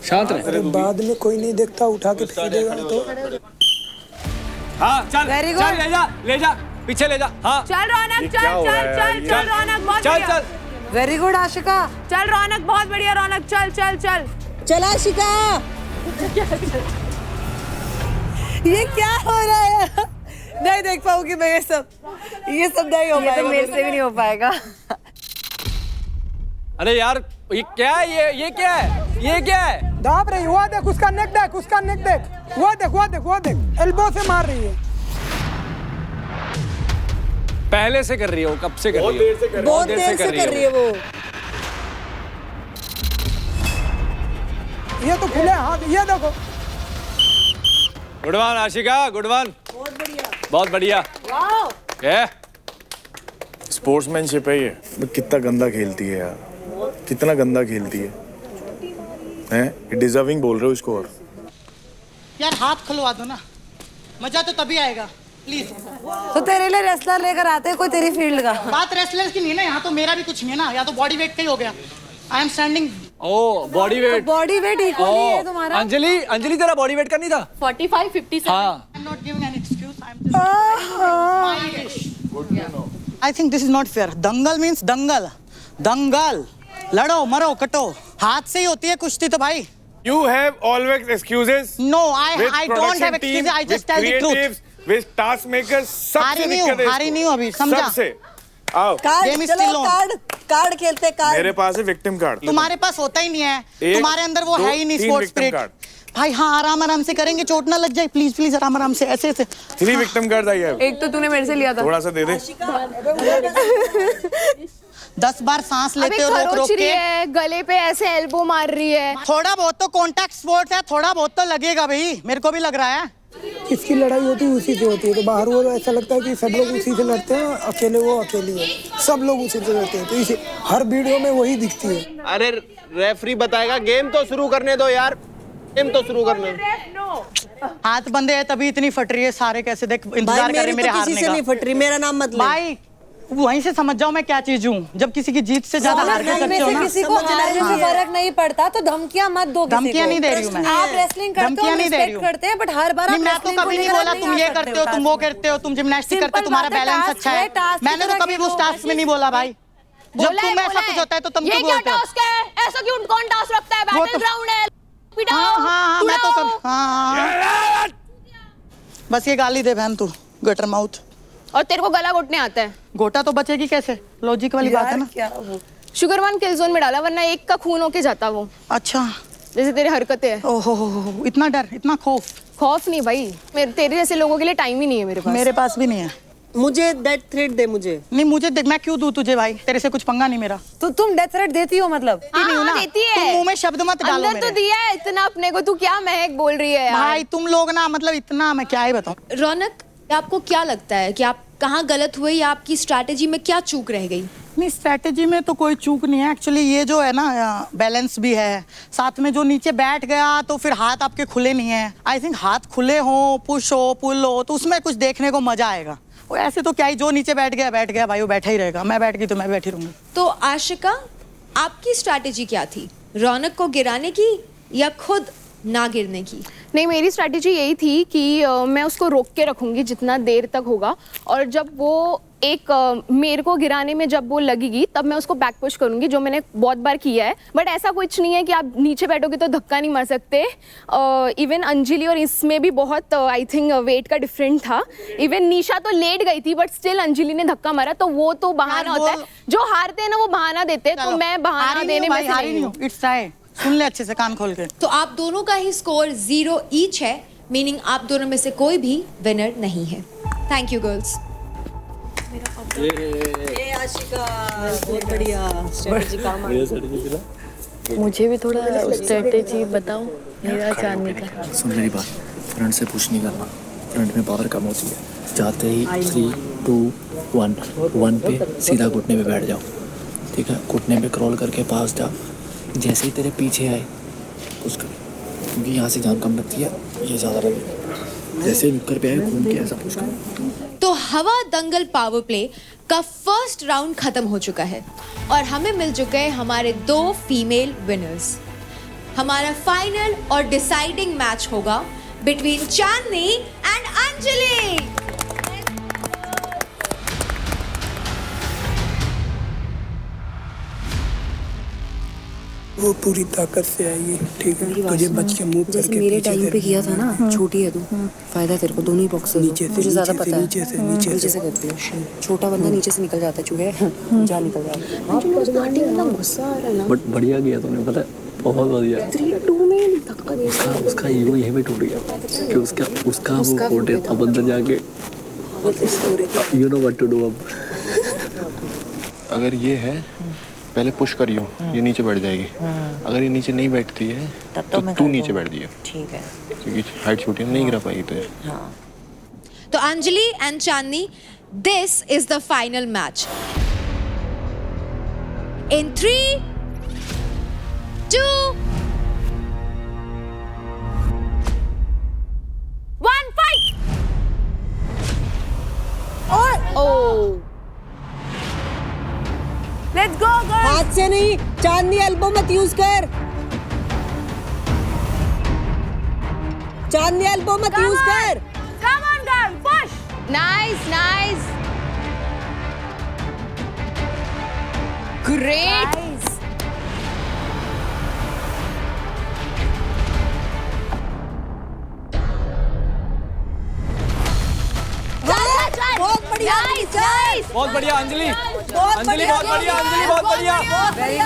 शांत रहे। अरे बाद में कोई नहीं देखता, उठा के फेंक देगा तो। हाँ चल ले जा पीछे ले जा। हाँ चल रौनक, चल रौनक, बहुत चल। Very good Ashika. चल रौनक, बहुत बढ़िया रौनक, चल आशिका। ये क्या हो रहा है? नहीं देख पाऊंगी मैं ये सब नहीं हो पाएगा। मेरे से भी नहीं हो पाएगा। अरे यार ये क्या है? ये क्या है? दाब रही, वो देख उसका नेक देख, वो देख एल्बो से मार रही है। पहले से कर रही है वो, कब से कर रही है? बहुत देर से कर रही है वो। ये तो खुले हाथ, ये देखो। Good one Ashika, good one. बहुत बढ़िया। स्पोर्ट्समैनशिप है ये। कितना गंदा खेलती है यार, कितना गंदा खेलती है। हैं डिजर्विंग बोल रहे हो इसको। और यार हाथ खुलवा दो ना, मजा तो तभी आएगा प्लीज। तो तेरे लिए रेसलर लेकर आते हैं कोई तेरी फील्ड का। बात रेसलर्स की नहीं है ना, यहाँ तो मेरा भी कुछ नहीं है ना, या तो बॉडी वेट का ही हो गया। I am standing. Oh body weight. Body weight equal ही है तुम्हारा। अंजलि तेरा बॉडी वेट का नहीं था? 45, 57। हाँ। I'm not giving an excuse. I'm just. I think this is not fair. Dangal means दंगल। लड़ो मरो कटो, हाथ से ही होती है कुश्ती तो भाई। You have always excuses. No, I don't have excuses. I just tell the truth. With task makers सबसे दिक्कत है। हारी नहीं हूँ अभी, समझा? सबसे। आओ। कार्ड खेलते कार्ड। मेरे पास है विक्टिम कार्ड। तुम्हारे पास होता ही नहीं है, तुम्हारे अंदर वो है ही नहीं स्पोर्ट्स स्पिरिट। भाई हाँ आराम से करेंगे, चोट ना लग जाए प्लीज आराम से ऐसे। 3 विक्टिम कार्ड आई है। एक तो तूने मेरे से लिया था। थोड़ा सा दे दे। 10 बार सांस लेते हो रोक के। गले पे ऐसे एल्बो मार रही है। थोड़ा बहुत तो कॉन्टैक्ट स्पोर्ट्स है, थोड़ा बहुत तो लगेगा भाई, मेरे को भी लग रहा है। इसकी लड़ाई होती है उसी से होती है, तो बाहर वो ऐसा लगता है कि सब लोग उसी से लड़ते हैं, अकेले वो अकेली है, सब लोग उसी से लड़ते हैं, तो इसे हर वीडियो में वही दिखती है। अरे रेफरी बताएगा, गेम तो शुरू करने दो यार, गेम तो शुरू करने। हाथ बंदे है तभी इतनी फट रही है, सारे कैसे देख इंतजार कर रहे मेरे हारने का। किसी से नहीं फट रही, मेरा नाम मत ले भाई, वहीं से समझ जाओ मैं क्या चीज हूँ, जब किसी की जीत से ज्यादा हार के करते हो ना। किसी को हारने से फर्क नहीं पड़ता, तो धमकियां मत दो। धमकियां नहीं दे रही हूँ मैं। आप रेसलिंग करते हो, रिस्पेक्ट करते हैं, बट हर बार मैं तो कभी नहीं बोला तुम ये करते हो, तुम वो करते हो, तुम जिम्नास्टिक करते हो, तुम्हारा बैलेंस अच्छा है। मैंने तो कभी उस टास्क में नहीं बोला भाई। जब तुम ऐसा कुछ होता है तो तुम क्यों बोलते हो? ऐसा क्यों कौन टास्क रखता है? बैटल ग्राउंड है। हाँ मैं तो हाँ बस ये गाली दे बहन तू, गटर माउथ। और तेरे को गला घोटने आता है। गोटा तो बचेगी कैसे, लॉजिक वाली बात है ना। शुगर 1 किल जोन में डाला, वरना एक का खून होके जाता वो। अच्छा जैसे तेरी हरकतें हैं। ओहो इतना डर, इतना खौफ नहीं भाई, तेरे जैसे लोगों के लिए टाइम ही नहीं है मेरे पास। मेरे पास भी नहीं है। मुझे डेथ थ्रेट दे मुझे। नहीं मुझे देख, मैं क्यों दूं तुझे भाई, तेरे से कुछ पंगा नहीं मेरा। तो तुम डेथ थ्रेट देती हो मतलब? नहीं हो ना, देती है। तुम मुंह में शब्द मत डालो अंदर तो मेरे। दिया है इतना अपने को, तू क्या महक बोल रही है यार। भाई तुम लोग ना मतलब इतना, मैं क्या ही बताऊं। रौनक, आपको क्या लगता है कि आप कहाँ गलत हुए या आपकी स्ट्रैटेजी में क्या चूक रह गई? नहीं स्ट्रैटेजी में तो कोई चूक नहीं है एक्चुअली, ये जो है ना बैलेंस भी है, साथ में जो नीचे बैठ गया तो फिर हाथ आपके खुले नहीं है। आई थिंक हाथ खुले हो, पुश हो, पुल हो, तो उसमें कुछ देखने को मजा आएगा। वो ऐसे तो क्या ही, जो नीचे बैठ गया भाई वो बैठा ही रहेगा, मैं बैठ गई तो मैं बैठी रहूंगी। तो आशिका, आपकी स्ट्रैटेजी क्या थी? रौनक को गिराने की या खुद ना गिरने की? नहीं, मेरी स्ट्रैटेजी यही थी कि मैं उसको रोक के रखूंगी जितना देर तक होगा, और जब वो मेरे को गिराने में जब वो लगेगी तब मैं उसको बैक पुश करूंगी, जो मैंने बहुत बार किया है। बट ऐसा कुछ नहीं है कि आप नीचे बैठोगे तो धक्का नहीं मार सकते। इवन अंजलि और इसमें भी बहुत आई थिंक वेट का डिफरेंट था। इवन निशा तो लेट गई थी बट स्टिल अंजलि ने धक्का मारा, तो वो तो बहाना होता है। जो हारते हैं ना वो बहाना देते हैं, तो मैं बहाना देने में से नहीं हूँ। इट्स टाइम, सुन ले अच्छे से कान खोल के। तो आप दोनों का ही स्कोर 0 ईच है, मीनिंग आप दोनों में से कोई भी विनर नहीं है। Thank you girls. ये आशिका बहुत बढ़िया स्ट्रेटजी काम आई। मुझे भी थोड़ा स्ट्रेटेजी बताओ मेरा जानने का। सुन मेरी बात, फ्रंट से पुश नहीं करना, फ्रंट में पावर कम होती है। जाते ही 3 2 1 पे सीधा घुटने पे बैठ जाओ, ठीक है? घुटने पे क्रॉल करके पास जा, जैसे ही तेरे पीछे आए पुश कर, क्योंकि यहाँ से जान कम लगती है, ये ज़्यादा लगेगा। जैसे ही नुक्कर पे आए घूम के ऐसा पुश कर। तो हवा दंगल पावर प्ले का फर्स्ट राउंड खत्म हो चुका है और हमें मिल चुके हैं हमारे 2 फीमेल विनर्स। हमारा फाइनल और डिसाइडिंग मैच होगा बिटवीन चांदनी एंड अंजलि। वो पूरी ताकत से आएगी, ठीक है? तुझे बच के मूव करके जैसे मेरे टाइम पे किया था ना, छोटी है तू, फायदा तेरे को दोनों ही बॉक्सेस नीचे से, मुझे ज्यादा पता है। नीचे से करती है। छोटा बंदा नीचे से निकल जाता है, चूहे जा निकल जाता है। गुस्सा आ रहा है ना, बट बढ़िया किया तूने, पता है? बहुत बढ़िया। 3-2 में धक्का दे उसका ईगो यहीं पे टूट गया कि उसका वो कोट है, अब अंदर जाके you know what to do. अब अगर ये है पहले पुश करियो, ये नीचे बैठ जाएगी। अगर ये नीचे नहीं बैठती है तो तू नीचे बैठ जाइए, ठीक है? क्योंकि हाइट छोटी नहीं गिरा पाएगी तुझे। हाँ। तो Anjali and Chandni, this is the final match. In 3 2 1 fight. Oh let's go girls. हाथ से नहीं, चांदनी एल्बो मत यूज कर, चांदनी एल्बो मत यूज कर। Come on girl, push. Nice nice, great. बहुत बढ़िया, बहुत बढ़िया अंजलि, अंजलि बहुत बढ़िया, अंजलि बहुत बढ़िया।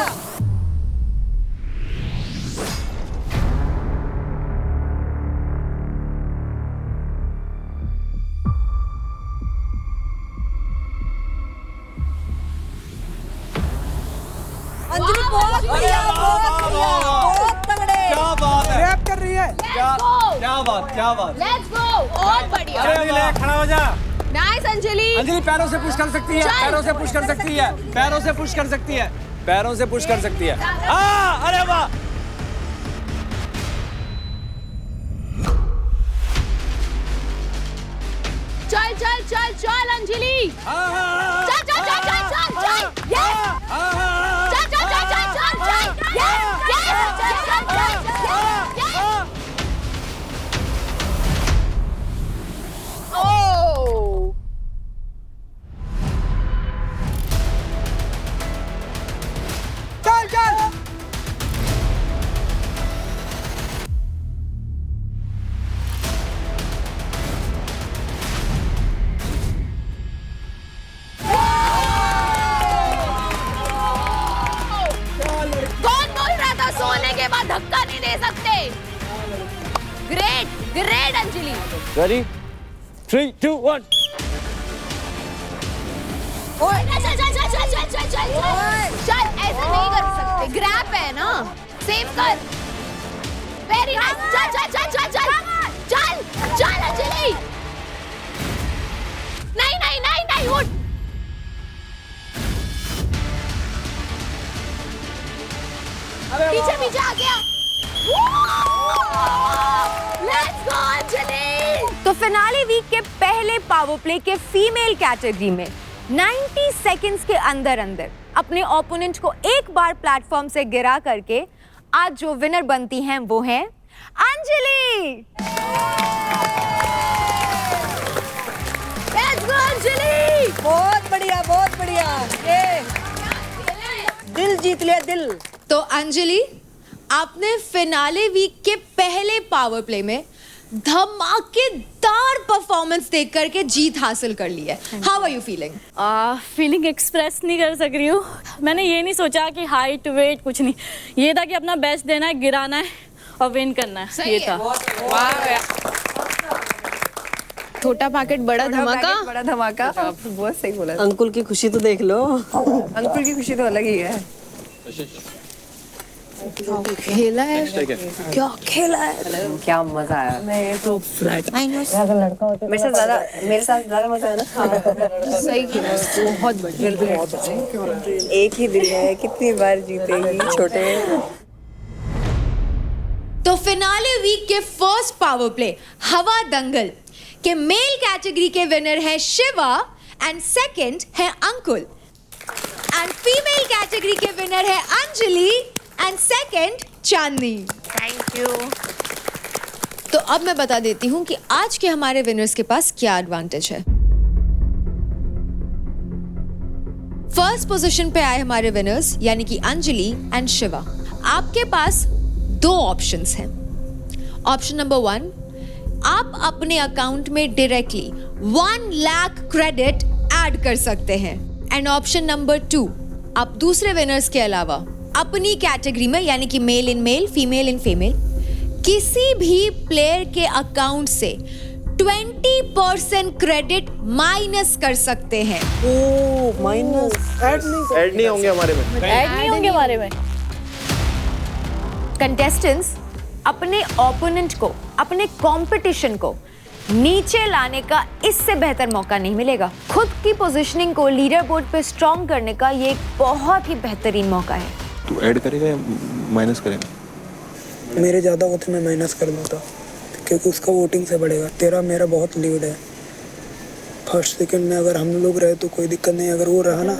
अंजलि बहुत बढ़िया, बहुत तगड़े। क्या बात है, रैप कर रही है। क्या बात। लेट्स गो, बहुत बढ़िया। खड़ा हो जा। नाइस अंजलि। अंजलि पैरों से पुश कर सकती है, पैरों से पुश कर सकती है, पैरों से पुश कर सकती है, पैरों से पुश कर सकती है। अरे वाह, चल चल चल चल अंजलि, चल चल चल चल चल चल, यस, चल चल चल चल चल चल, यस यस, चल चल चल चल, ओह चल चल। कौन बोल रहा था सोने के बाद धक्का नहीं दे सकते? Great great Anjali. रेडी 3 2 1। चल चल चल चल चल चल चल चल, ऐसा नहीं कर सकते, ग्रैप है ना, सेव कर। वेरी नाइस, चल चल चल चल चल चल चल अंजलि, नहीं नहीं नहीं नहीं, उठ। पीछे पीछे आ गया, लेट्स गो अंजलि। तो फिनाले वीक के पहले पावर प्ले के फीमेल कैटेगरी में 90 सेकंड्स के अंदर अंदर अपने ओपोनेंट को एक बार प्लेटफॉर्म से गिरा करके आज जो विनर बनती हैं वो हैं अंजलि। लेट्स गो अंजलि। बहुत बढ़िया, ये दिल जीत लिया, दिल। तो अंजलि, आपने फिनाले वीक के पहले पावर प्ले में धमाकेदार परफॉर्मेंस देख करके जीत हासिल कर ली है। How are you feeling? Feeling express नहीं कर सक रही हूँ। मैंने ये नहीं सोचा कि हाइट वेट कुछ नहीं, ये था कि अपना बेस्ट देना है, गिराना है और विन करना है, ये था। छोटा पैकेट बड़ा धमाका, बड़ा धमाका, बहुत सही बोला। अंकुल की खुशी तो देख लो। अंकुल की खुशी तो अलग ही है। खेला है, क्या खेला है, क्या मजा आया। मैं तो फ्लैट लड़का होता मेरे साथ ज्यादा मजा है ना। सही खेला, बहुत बढ़िया। एक ही दिल है, कितनी बार जीतेगी छोटे। तो फिनाले वीक के फर्स्ट पावर प्ले हवा दंगल के मेल कैटेगरी के विनर है शिवा एंड सेकंड है अंकुल, एंड फीमेल कैटेगरी के विनर है Anjali and second Chandni. Thank you. तो अब मैं बता देती हूं कि आज के हमारे विनर्स के पास क्या एडवांटेज है। फर्स्ट पोजीशन पे आए हमारे विनर्स यानी कि अंजलि एंड शिवा। आपके पास दो ऑप्शंस हैं। ऑप्शन नंबर 1, आप अपने अकाउंट में डायरेक्टली 1 लाख क्रेडिट ऐड कर सकते हैं, एंड ऑप्शन नंबर 2, आप दूसरे विनर्स के अलावा अपनी कैटेगरी में यानी कि male in male, female in female, किसी भी प्लेयर के अकाउंट से 20% क्रेडिट माइनस कर सकते हैं। ओह, माइनस ऐड नहीं होंगे हमारे में, ऐड नहीं होंगे हमारे में। कंटेस्टेंट्स अपने ओपोनेंट को, अपने कंपटीशन को नीचे लाने का इससे बेहतर मौका नहीं मिलेगा। खुद की पोजीशनिंग को लीडर बोर्ड पे स्ट्रॉन्ग करने का ये एक बहुत ही बेहतरीन मौका है। तू ऐड करेगा या माइनस करेगा? मेरे ज़्यादा होते मैं माइनस कर दूँगा क्योंकि उसका वोटिंग से बढ़ेगा। तेरा मेरा बहुत लीड है। फर्स्ट सेकंड में अगर हम लोग रहे तो कोई दिक्कत नहीं, अगर वो रहा ना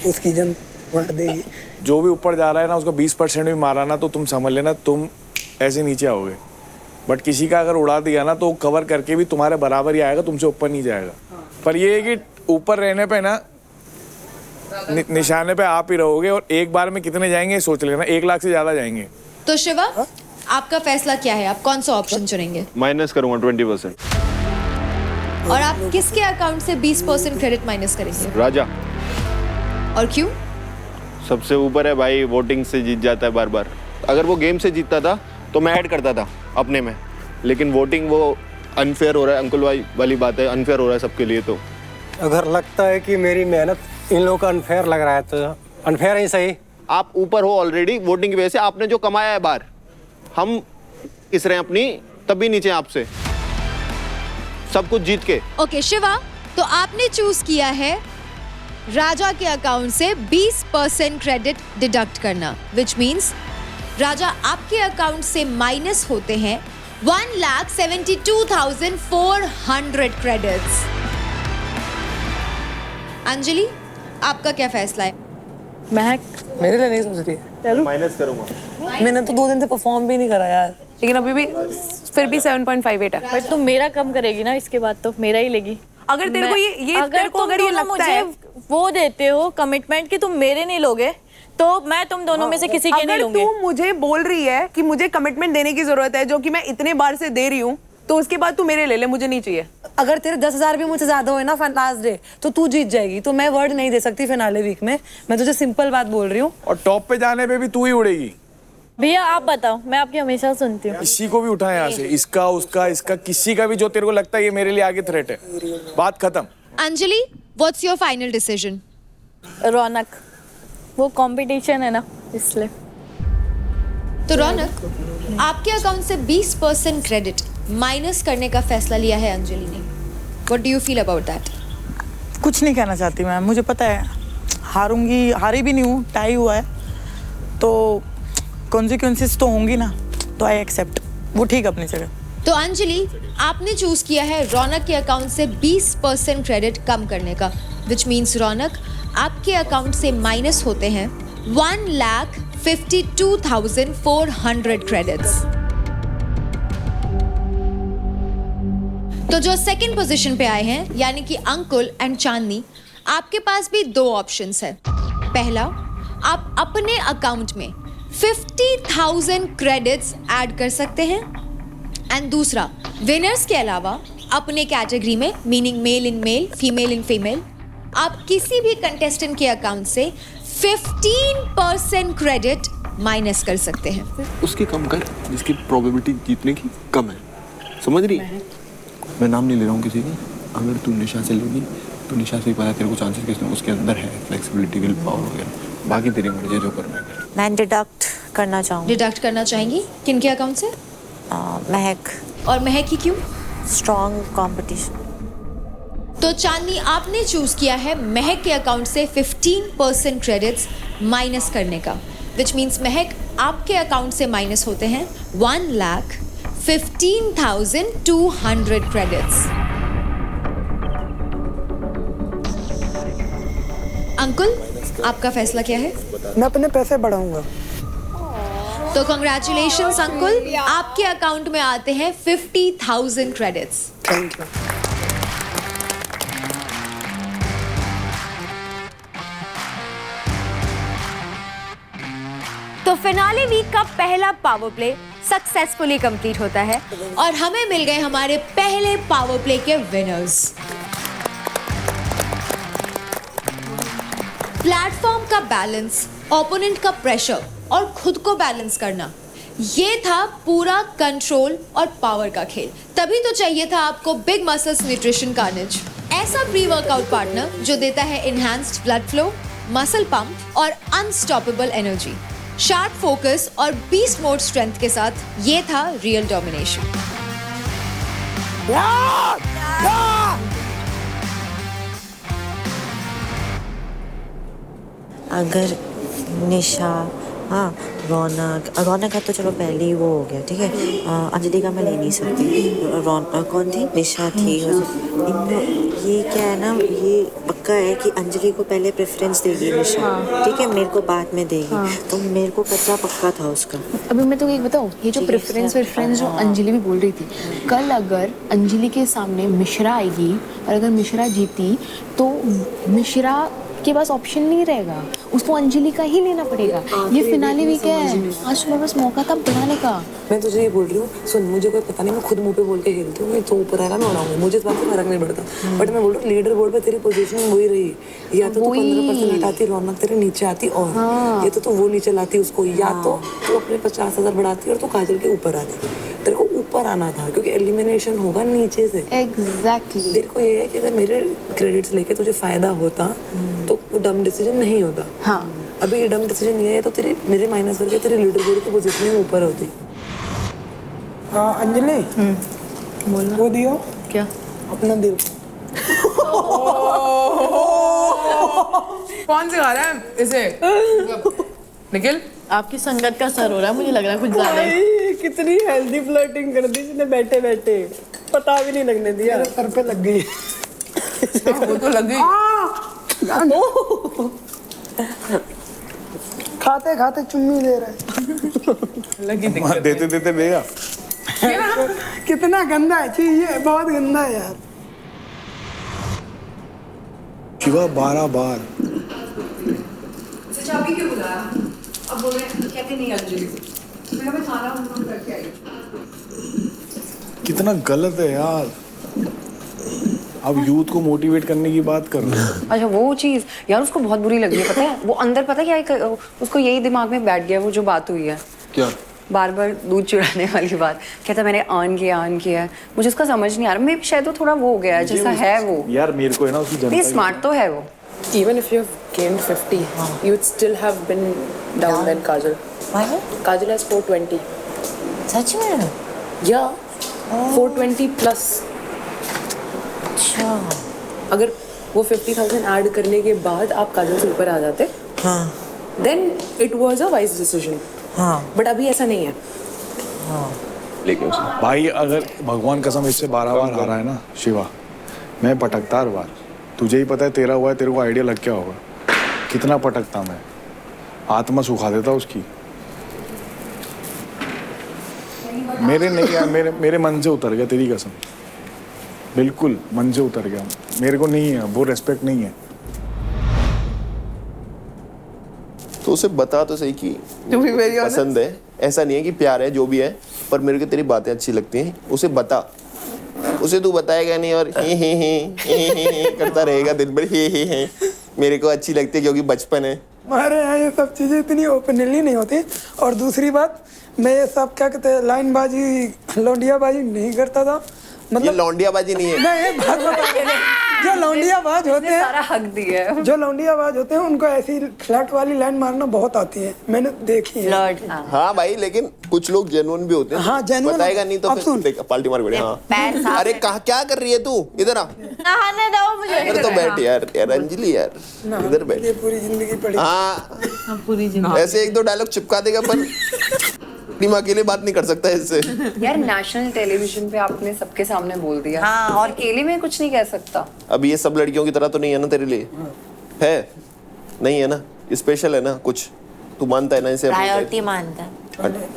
उसकी जन मार देगी। जो भी ऊपर जा रहा है ना उसको 20% भी मारा ना तो तुम समझ लेना तुम ऐसे नीचे आओगे, बट किसी का अगर उड़ा दिया ना तो कवर करके भी तुम्हारे बराबर ही आएगा, तुमसे ऊपर नहीं जाएगा। पर ये है कि ऊपर रहने पे ना निशाने पे आप ही रहोगे, और एक बार में कितने जाएंगे सोच लेना, 1 लाख से ज्यादा जाएंगे। तो शिवा, आपका फैसला क्या है? आप कौन सा ऑप्शन चुनेंगे? माइनस करूंगा 20%। और आप किसके अकाउंट से 20% क्रेडिट माइनस करेंगे? राजा। और क्यों? सबसे ऊपर है भाई, वोटिंग से जीत जाता है बार बार। अगर वो गेम से जीतता था तो मैं ऐड करता था अपने में, लेकिन वोटिंग वो अनफेयर हो रहा है। अंकुल भाई वाली बात है, अनफेयर हो रहा है सबके लिए। तो अगर लगता है कि मेरी मेहनत इन लोगों का अनफेयर लग रहा है तो अनफेयर ही सही। आप ऊपर हो ऑलरेडी वोटिंग की वजह से, आपने जो कमाया है बाहर, हम इस रहे अपनी तब भी नीचे आपसे, सब कुछ जीत के। ओके शिवा, तो आपने चूज किया है राजा के अकाउंट से 20% क्रेडिट डिडक्ट करना, विच मीन्स राजा आपके अकाउंट से माइनस होते हैं 1,72,400 क्रेडिट्स। अंजलि, आपका क्या फैसला है? महक मेरे लिए नहीं सोच रही है। माइनस करूंगा। मैंने तो 2 दिन से परफॉर्म भी नहीं करा यार, लेकिन अभी भी फिर भी 7.58 है। बट तुम मेरा कम करेगी ना, इसके बाद तो मेरा ही लेगी। अगर तेरे को ये अगर तुम ये लगता है वो देते हो कमिटमेंट कि तुम मेरे नहीं लोगे, तो मैं तुम दोनों में से किसी के नहीं लूंगी। तू मुझे बोल रही है कि मुझे कमिटमेंट देने की जरूरत है, जो कि मैं इतने बार से दे रही हूँ, तो उसके बाद तू मेरे ले ले, मुझे नहीं चाहिए। अगर तेरे 10,000 भी मुझसे ज्यादा हुए ना लास्ट डे तो तू जीत जाएगी। तो मैं वर्ड नहीं दे सकती फिनाले वीक में, मैं तुझे सिंपल बात बोल रही हूँ। और टॉप पे जाने पे भी तू ही उड़ेगी। भैया आप बताओ, मैं आपकी हमेशा सुनती हूँ। किसी को भी उठा यहाँ से, इसका उसका इसका, किसी का भी जो तेरे को लगता है ये मेरे लिए आगे थ्रेट है, बात खत्म। Anjali, what's your final decision? Raunak, वो कंपटीशन है ना, इसलिए। तो रौनक, आपके अकाउंट से 20% क्रेडिट माइनस करने का फैसला लिया है अंजलि ने। What do you feel about that? कुछ नहीं कहना चाहती मैं, मुझे पता है हारूंगी, हारी भी नहीं हूँ, टाई हुआ है तो कॉन्सिक्वेंसेस तो होंगी ना, तो आई एक्सेप्ट, वो ठीक अपनी जगह। तो अंजलि, आपने चूज किया है रौनक के अकाउंट से 20% क्रेडिट कम करने का, विच मीन्स रौनक, आपके अकाउंट से माइनस होते हैं 1,52,400 क्रेडिट्स। तो जो सेकंड पोजीशन पे आए हैं यानी कि अंकुल एंड चांदनी, आपके पास भी दो ऑप्शंस है। पहला, आप अपने अकाउंट में 50,000 क्रेडिट्स ऐड कर सकते हैं, एंड दूसरा, विनर्स के अलावा अपने कैटेगरी में, meaning male in male, female in female, आप किसी भी कंटेस्टेंट के अकाउंट से 15% क्रेडिट माइनस कर सकते हैं। उसकी कम कर जिसकी प्रोबेबिलिटी जीतने की कम है, समझ रही? मैं नाम नहीं ले रहा हूँ किसी का। अगर तू निशा से लेगी तो निशा से ही पता है तेरे को चांसेस किसने उसके अंदर है, फ्लेक्सिबिलिटी, विल पावर वगैरह। बाकी तेरी मर्जी, जो करना है। मैं डिडक्ट करना चाहूँगी। डिडक्ट करना चाहेंगी किनके अकाउंट से? महक। और महक ही क्यों? Strong competition. तो चांदनी, आपने चूज किया है महक के अकाउंट से 15% क्रेडिट्स माइनस करने का, विच मीन्स महक, आपके अकाउंट से माइनस होते हैं 1,15,200 क्रेडिट्स। अंकुल, आपका फैसला क्या है? मैं अपने पैसे बढ़ाऊंगा। तो कंग्रेचुलेशंस अंकुल, आपके अकाउंट में आते हैं 50,000 क्रेडिट्स। Thank you. तो फिनाले वीक का पहला पावर प्ले सक्सेसफुली कंप्लीट होता है और हमें मिल गए हमारे पहले पावर प्ले के विनर्स। प्लेटफॉर्म का बैलेंस, ओपोनेंट का प्रेशर और खुद को बैलेंस करना, ये था पूरा कंट्रोल और पावर का खेल। तभी तो चाहिए था आपको बिग मसल्स न्यूट्रिशन कार्नेज, ऐसा प्री वर्कआउट पार्टनर जो देता है enhanced blood flow, muscle pump और अनस्टॉपेबल एनर्जी। शार्प फोकस और बीस्ट मोड स्ट्रेंथ के साथ ये था रियल डोमिनेशन। अगर निशा, हाँ रौनक का तो चलो पहले ही वो हो गया, ठीक है। अंजलि का मैं ले नहीं सकती। कौन थी? निशा थी। ये क्या है ना, ये पक्का है कि अंजलि को पहले प्रेफरेंस देगी निशा, ठीक है, मेरे को बाद में देगी। तो मेरे को कच्चा पक्का था उसका। अभी मैं तो एक बताऊँ, ये जो प्रेफरेंस जो अंजलि भी बोल रही थी, कल अगर अंजलि के सामने मिश्रा आएगी और अगर मिश्रा जीती तो मिश्रा के पास ऑप्शन नहीं रहेगा, उसको अंजलि का ही लेना पड़ेगा। ये फिनाले वीक है, आज तुम्हारे पास मौका था बढ़ाने का। मैं तुझे ये बोल रही हूँ, सुन, मुझे कोई पता नहीं, मैं खुद मुंह पे बोल के खेलती हूँ, मैं तो ऊपर आएगा मैं उड़ाऊंगी, मुझे इस बात से फर्क नहीं पड़ता। बट मैं बोल रही हूँ, लीडर बोर्ड पे तेरी पोजीशनिंग वही रही, या तो 15% हटाती, रौनक तेरे नीचे आती, और या तो वो नीचे लाती उसको, या तो तू अपने 50,000 बढ़ाती और तू काजल के ऊपर आती। तेरे को ऊपर आना था क्योंकि एलिमिनेशन होगा नीचे से। एग्जैक्टली। तेरे को ये है कि अगर मेरे क्रेडिट्स लेके तुझे फायदा होता तो वो डम डिसीजन नहीं होता। हाँ, अभी ये डम डिसीजन ये है तो तेरे मेरे माइनस करके तेरे लीडर बोर्ड की पोजीशन ऊपर होती। हाँ अंजलि, बोलना। वो दियो क्या? अपना दिल। कौन सिखा रहा है इसे? निखिल, आपकी संगत का सर हो रहा है, मुझे लग रहा है कुछ ज्यादा ही। कितनी हेल्दी फ्लर्टिंग कर दी इसने बैठे बैठे, पता भी नहीं लगने दिया। सर पे लग गई। वो तो लगी। खाते खाते चुम्मी दे रहे। लगी देते देते देगा। कितना गंदा है चीज, ये बहुत गंदा है यार। शिवा 12 बार चाबी क्यों बुलाया? अब बोले कहते नहीं अंजलि, मैं खाना करके आई। कितना गलत है यार। अब यूथ को मोटिवेट करने की बात कर रहे हैं। अच्छा वो चीज़ यार उसको बहुत बुरी लगी है, पता है वो अंदर, पता है क्या उसको यही दिमाग में बैठ गया वो जो बात हुई है। क्या? बार बार दूध चुराने वाली बात, कहता मैंने अर्न किया है। मुझे उसका समझ नहीं आ रहा, मैं शायद वो थोड़ा वो हो गया है जैसा है वो। यार मेरे को है ना उसकी जनता स्मार्ट तो है वो। Even if you've gained 50, you would still have been down than Kajal. Why? Kajal has 420. सच में? Yeah, 420 plus. अच्छा। अगर वो 50,000 ऐड करने के बाद आप काजल से ऊपर आ जाते, then it was a wise decision. But अभी ऐसा नहीं है। लेकिन भाई अगर भगवान कसम इससे 12 बार आ रहा है ना शिवा, मैं पटकता हर बार। तुझे ही पता है, तेरा हुआ है, तेरे को आइडिया लग क्या होगा। कितना पटकता मैं, आत्मा सुखा देता उसकी। मेरे नहीं यार, मेरे मन से उतर गया, तेरी कसम बिल्कुल मन से उतर गया। मेरे को नहीं है वो रेस्पेक्ट, नहीं है। तो उसे बता तो सही कि पसंद है, ऐसा नहीं है कि प्यार है जो भी है, पर मेरे को तेरी बातें अच्छी लगती हैं। उसे बता, उसे तू बताएगा नहीं और हे करता रहेगा दिन भर हे। मेरे को अच्छी लगती है क्योंकि बचपन है। हमारे यहाँ ये सब चीजें इतनी ओपनली नहीं होती। और दूसरी बात, मैं ये सब क्या कहते हैं लाइनबाजी लौंडियाबाजी नहीं करता था। मतलब ये लौंडियाबाजी नहीं है। नहीं, जो लौंडियाबाज होते हैं सारा हक दिया है। जो लौंडियाबाज होते हैं उनको ऐसी फ्लर्ट वाली लाइन मारना बहुत आती है, मैंने देखी है। हाँ भाई, लेकिन कुछ लोग जेन्युइन भी होते हैं। हाँ, genuine बताएगा नहीं तो फिर देख पाल्टी मार पड़े। हाँ अरे क्या कर रही है तू, इधर आ। नहाने दो मुझे। इधर तो बैठ यार अंजलि यार, इधर बैठ। ये पूरी जिंदगी पड़ी। हाँ पूरी जिंदगी ऐसे एक दो डायलॉग चिपका देगा, पर टीम अकेले बात नहीं कर सकता इससे। यार नेशनल टेलीविजन पे आपने सबके सामने बोल दिया। हाँ, और अकेले में कुछ नहीं कह सकता। अब ये सब लड़कियों की तरह तो नहीं है ना तेरे लिए, है नहीं है ना, स्पेशल है ना कुछ। तू मानता है ना इसे, प्रायोरिटी मानता है।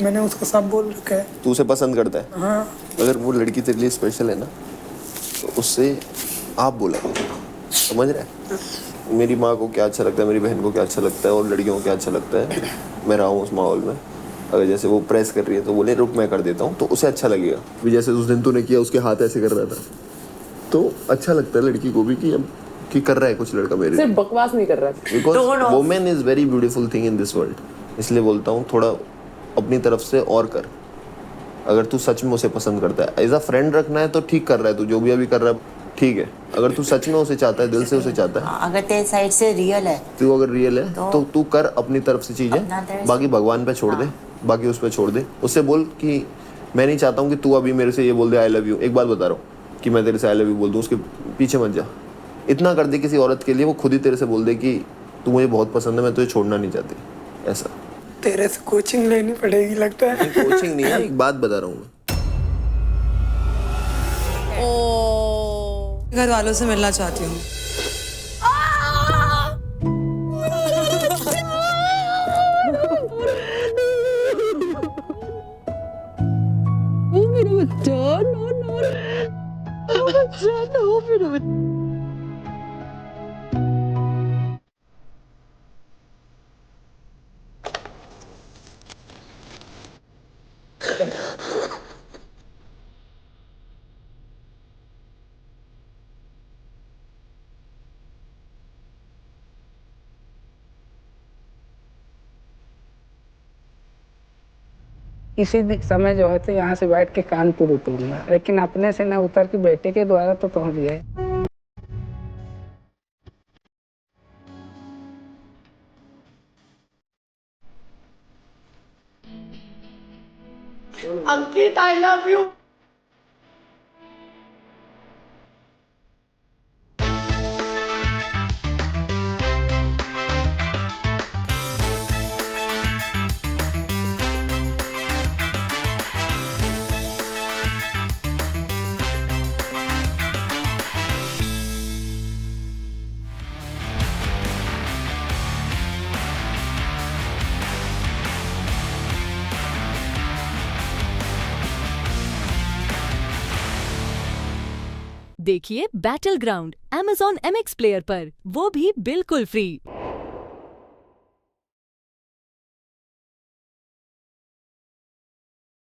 मैंने उसको सब बोल रखा है। तू उसे पसंद करता है। हाँ। अगर वो लड़की तेरे लिए स्पेशल है ना, तो उससे आप बोला, समझ रहा है? मेरी माँ को क्या अच्छा लगता है, मेरी बहन को क्या अच्छा लगता है, और लड़कियों को क्या अच्छा लगता है। मैं रहा हूँ उस माहौल में। अगर जैसे वो प्रेस कर रही है तो बोले रुक मैं कर देता हूँ, तो उसे अच्छा लगेगा। भी जैसे उस दिन तूने किया, उसके हाथ ऐसे कर रहा था, तो अच्छा लगता है लड़की को भी कि कर रहा है कुछ लड़का मेरे। सिर्फ बकवास नहीं कर रहा है। Because women is very beautiful thing in this world. इसलिए बोलता हूँ थोड़ा अपनी तरफ से और कर। अगर तू सच में उसे पसंद करता है, एज अ फ्रेंड रखना है तो ठीक कर रहा है तू, जो भी अभी कर रहा है ठीक है। अगर तू सच में उसे चाहता है, दिल से उसे चाहता है, अगर तेरे साइड से रियल है, तू अगर रियल है तो तू कर अपनी तरफ से चीजें, बाकी भगवान पे छोड़ दे, बाकी उस पे छोड़ दे। उससे बोल कि मैं नहीं चाहता हूँ कि तू अभी मेरे से ये बोल दे आई लव यू। एक बात बता रहा हूँ कि मैं तेरे से आई लव यू बोल दूँ, उसके पीछे मत जा। इतना कर दे किसी औरत के लिए, वो खुद ही तेरे से बोल दे कि तू मुझे बहुत पसंद है, मैं तुझे छोड़ना नहीं चाहती। ऐसा तेरे से कोचिंग लेनी पड़ेगी लगता है। कोचिंग नहीं है, एक बात बता रहा हूँ। घर वालों से मिलना चाहती हूँ। इसी समय जो है तो यहाँ से बैठ के कानपुर उतरूंगा, लेकिन अपने से न उतर के बेटे के द्वारा तो पहुँच गए। अंकित आई लव यू। देखिए battle ground Amazon MX player पर, वो भी बिल्कुल फ्री।